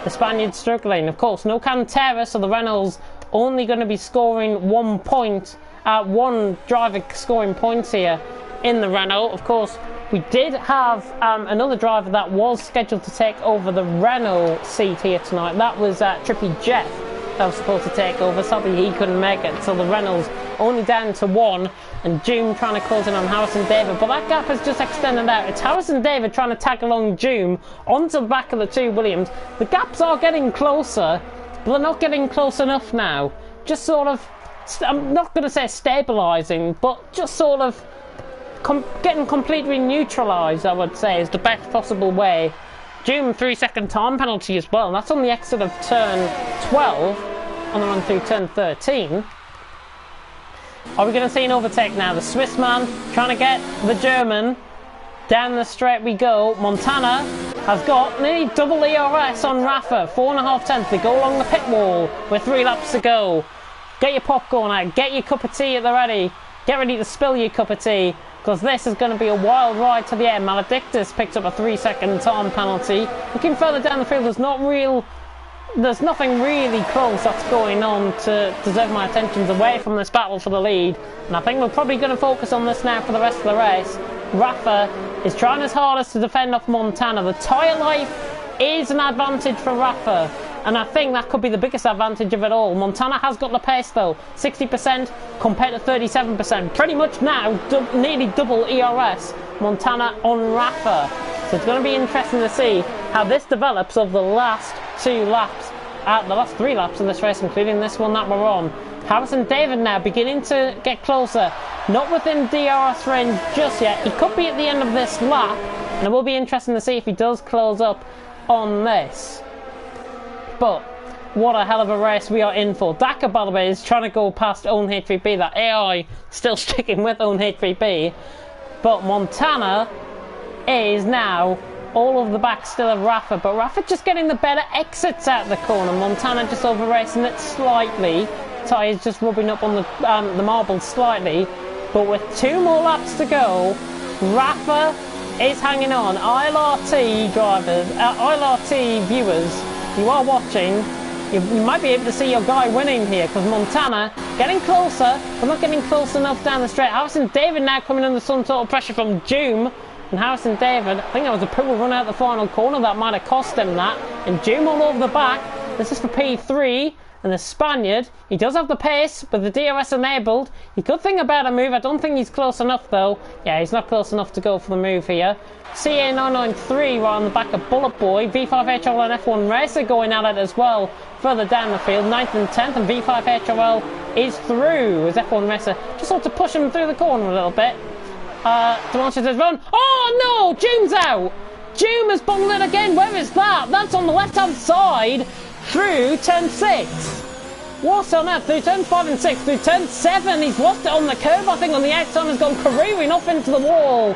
The Spaniard struggling. Of course, no Cantera, so the Renault's only going to be scoring 1 point. One driver scoring points here in the Renault. Of course, we did have another driver that was scheduled to take over the Renault seat here tonight. That was Trippy Jeff that was supposed to take over. Sadly, he couldn't make it, so the Renault's only down to 1, and Joom trying to close in on Harrison David, but that gap has just extended out. It's Harrison David trying to tag along Joom onto the back of the 2 Williams. The gaps are getting closer, but they're not getting close enough now. Just sort of, I'm not going to say stabilising, but just sort of getting completely neutralised, I would say, is the best possible way. Joom 3-second time penalty as well, and that's on the exit of turn 12 on the run through turn 13. Are we going to see an overtake now? The Swiss man trying to get the German. Down the straight we go. Montana has got nearly double ERS on Rafa. 4.5 They go along the pit wall with 3 laps to go. Get your popcorn out. Get your cup of tea at the ready. Get ready to spill your cup of tea, because this is going to be a wild ride to the end. Maledictus picked up a 3-second time penalty. Looking further down the field, there's nothing really close that's going on to deserve my attention away from this battle for the lead. And I think we're probably going to focus on this now for the rest of the race. Rafa is trying his hardest to defend off Montana. The tyre life is an advantage for Rafa, and I think that could be the biggest advantage of it all. Montana has got the pace though, 60% compared to 37%. Pretty much now, nearly double ERS, Montana on Rafa. So it's going to be interesting to see how this develops over the last 2 laps, the last 3 laps of this race, including this one that we're on. Harrison David now beginning to get closer, not within DRS range just yet. He could be at the end of this lap, and it will be interesting to see if he does close up on this. But what a hell of a race we are in for. Dakar, by the way, is trying to go past Own H3B. That AI still sticking with Own H3B. But Montana is now all of the back still of Rafa. But Rafa just getting the better exits out the corner. Montana just over racing it slightly. Tyres just rubbing up on the marble slightly. But with 2 more laps to go, Rafa is hanging on. ILRT drivers, ILRT viewers, you are watching. You might be able to see your guy winning here, because Montana getting closer, but not getting close enough down the straight. Harrison David now coming under some sort of pressure from Joom. And Harrison David, I think that was a poor run out the final corner that might have cost him that. And Joom all over the back. This is for P3. And the Spaniard, he does have the pace, but the DRS enabled. He could think about a move. I don't think he's close enough though. Yeah, he's not close enough to go for the move here. CA993 right on the back of Bullet Boy. V5HRL and F1 Racer going at it as well. Further down the field, 9th and 10th, and V5HRL is through as F1 Racer just sort of push him through the corner a little bit. Demonstrates his run. Oh no! Joom's out! Joom has bungled it again. Where is that? That's on the left-hand side. Through turn 6. What's on that? Through turn 5 and 6. Through turn 7. He's lost it on the curve, I think, on the outside. Has gone careening off into the wall.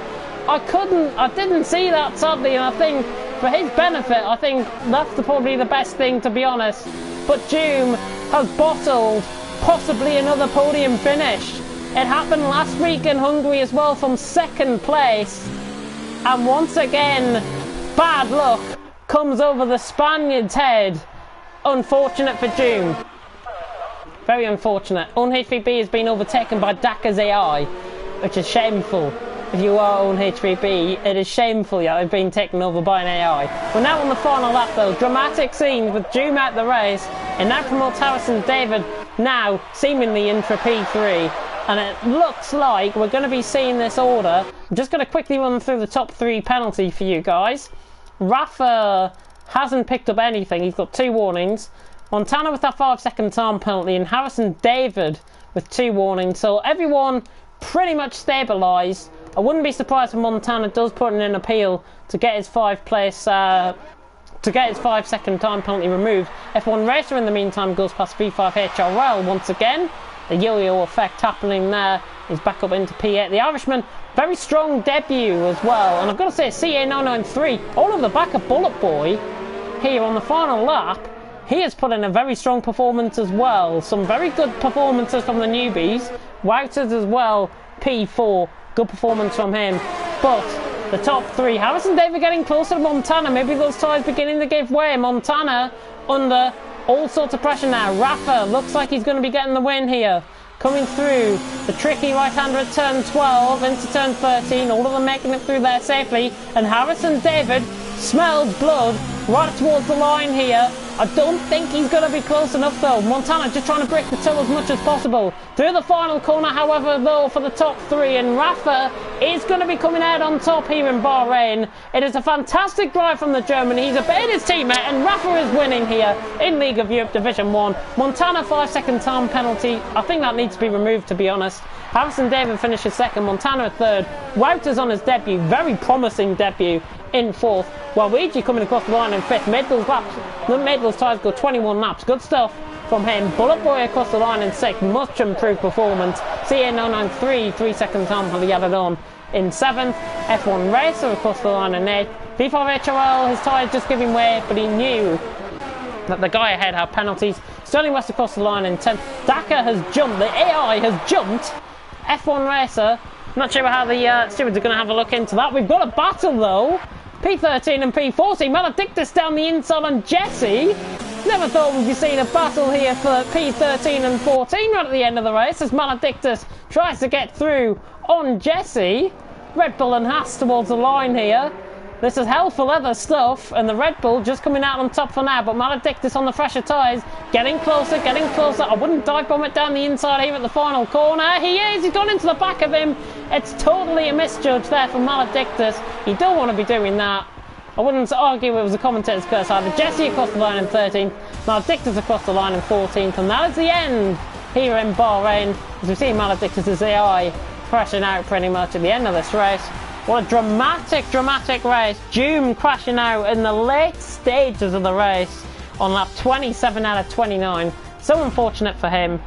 I didn't see that sadly, and I think for his benefit, I think that's probably the best thing, to be honest. But Joom has bottled possibly another podium finish. It happened last week in Hungary as well from second place. And once again, bad luck comes over the Spaniard's head. Unfortunate for Joom. Very unfortunate. Own HVB has been overtaken by Daka's AI, which is shameful. If you are Own HVB, it is shameful you have been taken over by an AI. We're now on the final lap though. Dramatic scene with Joom out the race. And now promotes Harrison David, now seemingly in for P3. And it looks like we're going to be seeing this order. I'm just going to quickly run through the top 3 penalty for you guys. Rafa hasn't picked up anything. He's got 2 warnings. Montana with that 5-second time penalty, and Harrison David with 2 warnings. So everyone pretty much stabilised. I wouldn't be surprised if Montana does put in an appeal to get his 5-second time penalty removed. F1 Racer in the meantime goes past V5 HRL once again. The yo-yo effect happening there. He's back up into P8. The Irishman, very strong debut as well. And I've got to say, CA993, all over the back of Bullet Boy here on the final lap. He has put in a very strong performance as well. Some very good performances from the newbies. Wouters as well, P4. Good performance from him. But the top 3, Harrison David getting closer to Montana. Maybe those tyres beginning to give way. Montana under all sorts of pressure now. Rafa looks like he's going to be getting the win here. Coming through the tricky right-hander at turn 12 into turn 13. All of them making it through there safely. And Harrison David smells blood right towards the line here. I don't think he's going to be close enough though. Montana just trying to break the toe as much as possible. Through the final corner, however, though, for the top 3, and Rafa is going to be coming out on top here in Bahrain. It is a fantastic drive from the German. He's obeyed his teammate, and Rafa is winning here in League of Europe Division 1. Montana 5-second time penalty. I think that needs to be removed, to be honest. Harrison David finishes 2nd, Montana 3rd. Wouters on his debut, very promising debut, in 4th. While Luigi coming across the line in 5th. Maidl's tyres go 21 laps. Good stuff from him. Bullet Boy across the line in 6th. Much improved performance. CA993, 3-second time penalty added on in 7th. F1 Racer across the line in 8th. V5 HRL, his tyres just giving way, but he knew that the guy ahead had penalties. Sterling West across the line in 10th. Daka has jumped. The AI has jumped. F1 Racer. Not sure how the stewards are going to have a look into that. We've got a battle though. P13 and P14. Maledictus down the inside on Jesse. Never thought we'd be seeing a battle here for P13 and 14 right at the end of the race as Maledictus tries to get through on Jesse. Red Bull and Haas towards the line here. This is hell for leather stuff, and the Red Bull just coming out on top for now, but Maledictus on the fresher tyres, getting closer, getting closer. I wouldn't dive bomb it down the inside here at the final corner. He is, he's gone into the back of him. It's totally a misjudge there for Maledictus. You don't want to be doing that. I wouldn't argue it was a commentator's curse either. Jesse across the line in 13th, Maledictus across the line in 14th, and that is the end here in Bahrain, as we see Maledictus' AI crashing out pretty much at the end of this race. What a dramatic race. Joom crashing out in the late stages of the race on lap 27 out of 29. So unfortunate for him.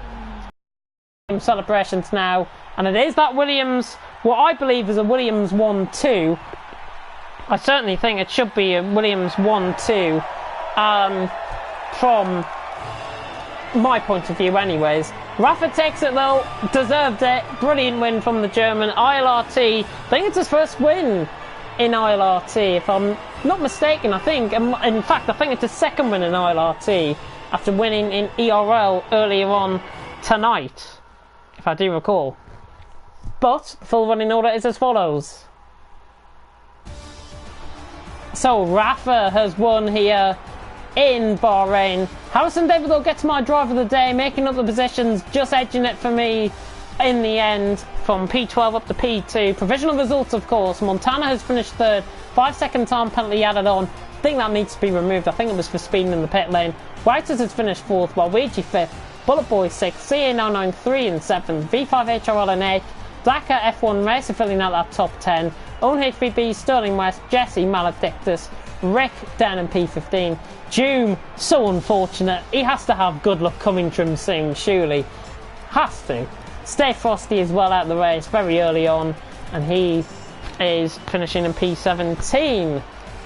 Celebrations now. And it is that Williams, what I believe is a Williams 1-2. I certainly think it should be a Williams 1-2. From my point of view anyways. Rafa takes it though, deserved it, brilliant win from the German. ILRT, I think it's his first win in ILRT if I'm not mistaken. I think, in fact I think it's his second win in ILRT after winning in ERL earlier on tonight, if I do recall. But the full running order is as follows. So Rafa has won here in Bahrain. Harrison David though gets my drive of the day, making up the positions, just edging it for me in the end from P12 up to P2. Provisional results, of course. Montana has finished 3rd, 5-second time penalty added on. I think that needs to be removed. I think it was for speeding in the pit lane. Wouters has finished 4th, while Luigi 5th, Bullet Boy 6th, CA993 in 7th, V5 HRL in 8th, Daka F1 Racer filling out that top 10, Own HBB, Sterling West, Jesse, Maledictus, Rick down in P15. Joom, so unfortunate. He has to have good luck coming to him soon, surely. Has to. Stay Frosty as well out of the race very early on, and he is finishing in P17.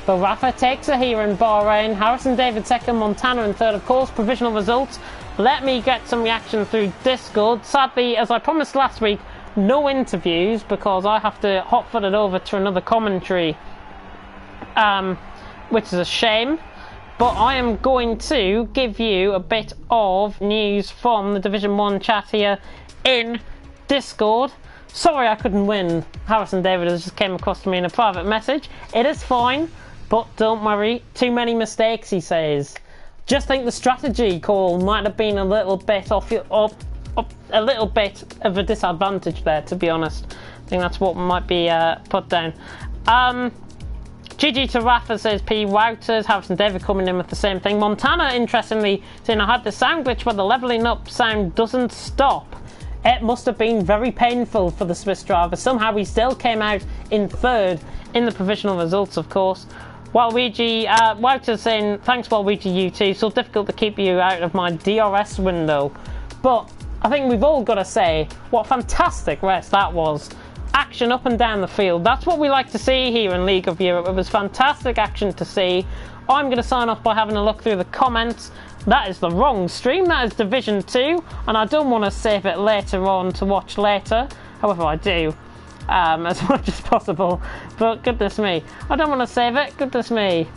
But Rafa takes it here in Bahrain. Harrison David second, Montana in third, of course. Provisional results. Let me get some reaction through Discord. Sadly, as I promised last week, no interviews because I have to hot-foot it over to another commentary, which is a shame. But I am going to give you a bit of news from the Division 1 chat here in Discord. Sorry I couldn't win. Harrison David just came across to me in a private message. It is fine, but don't worry. Too many mistakes, he says. Just think the strategy call might have been a little bit a little bit of a disadvantage there, to be honest. I think that's what might be put down. GG to Rafa, says P. Wouters. Harrison David coming in with the same thing. Montana, interestingly, saying I had the sound glitch where the levelling up sound doesn't stop. It must have been very painful for the Swiss driver. Somehow he still came out in third in the provisional results, of course. Waluigi, Wouters saying, thanks Waluigi, you too. So difficult to keep you out of my DRS window. But I think we've all got to say, what a fantastic race that was. Action up and down the field. That's what we like to see here in League of Europe. It was fantastic action to see. I'm going to sign off by having a look through the comments. That is the wrong stream. That is Division 2. And I don't want to save it later on to watch later. However, I do. As much as possible. But goodness me. I don't want to save it. Goodness me.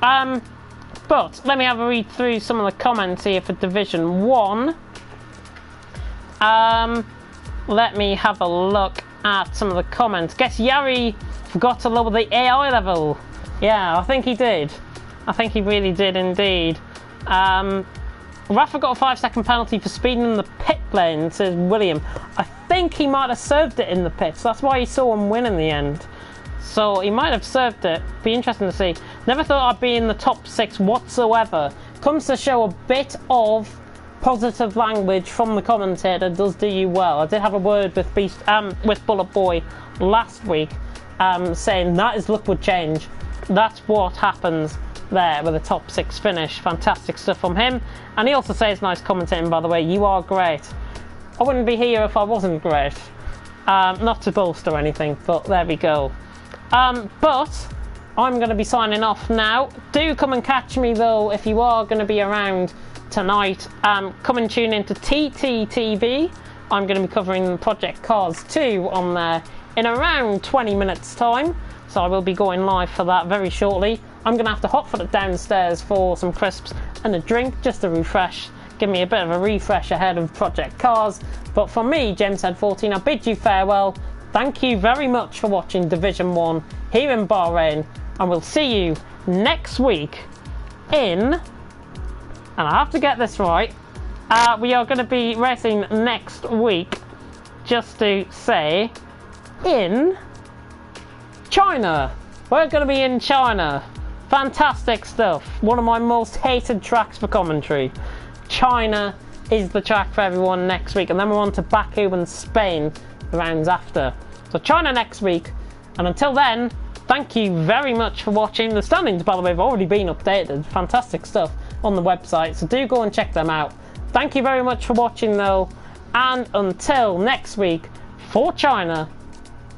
But let me have a read through some of the comments here for Division 1. Let me have a look at some of the comments. Guess Yari forgot to lower the AI level. Yeah, I think he did. I think he really did indeed. Rafa got a 5-second penalty for speeding in the pit lane, says William. I think he might have served it in the pits. That's why he saw him win in the end. So he might have served it. Be interesting to see. Never thought I'd be in the top 6 whatsoever. Comes to show a bit of positive language from the commentator does do you well. I did have a word with Bullet Boy last week, saying that his luck would change. That's what happens there with a top 6 finish. Fantastic stuff from him. And he also says, nice commentating by the way, you are great. I wouldn't be here if I wasn't great. Not to boast or anything, but there we go. But I'm going to be signing off now. Do come and catch me though if you are going to be around tonight. Come and tune into TTTV. I'm going to be covering Project Cars 2 on there in around 20 minutes time, so I will be going live for that very shortly. I'm going to have to hot-foot it downstairs for some crisps and a drink just to refresh, give me a bit of a refresh ahead of Project Cars. But for me, JamesHead14, I bid you farewell. Thank you very much for watching Division 1 here in Bahrain, and we'll see you next week in, and I have to get this right, we are going to be racing next week, just to say, in China. We're going to be in China. Fantastic stuff. One of my most hated tracks for commentary. China is the track for everyone next week, and then we're on to Baku and Spain the rounds after. So China next week, and until then, thank you very much for watching. The standings, by the way, have already been updated. Fantastic stuff on the website, so do go and check them out. Thank you very much for watching though, and until next week, for China,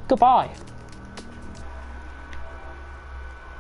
goodbye.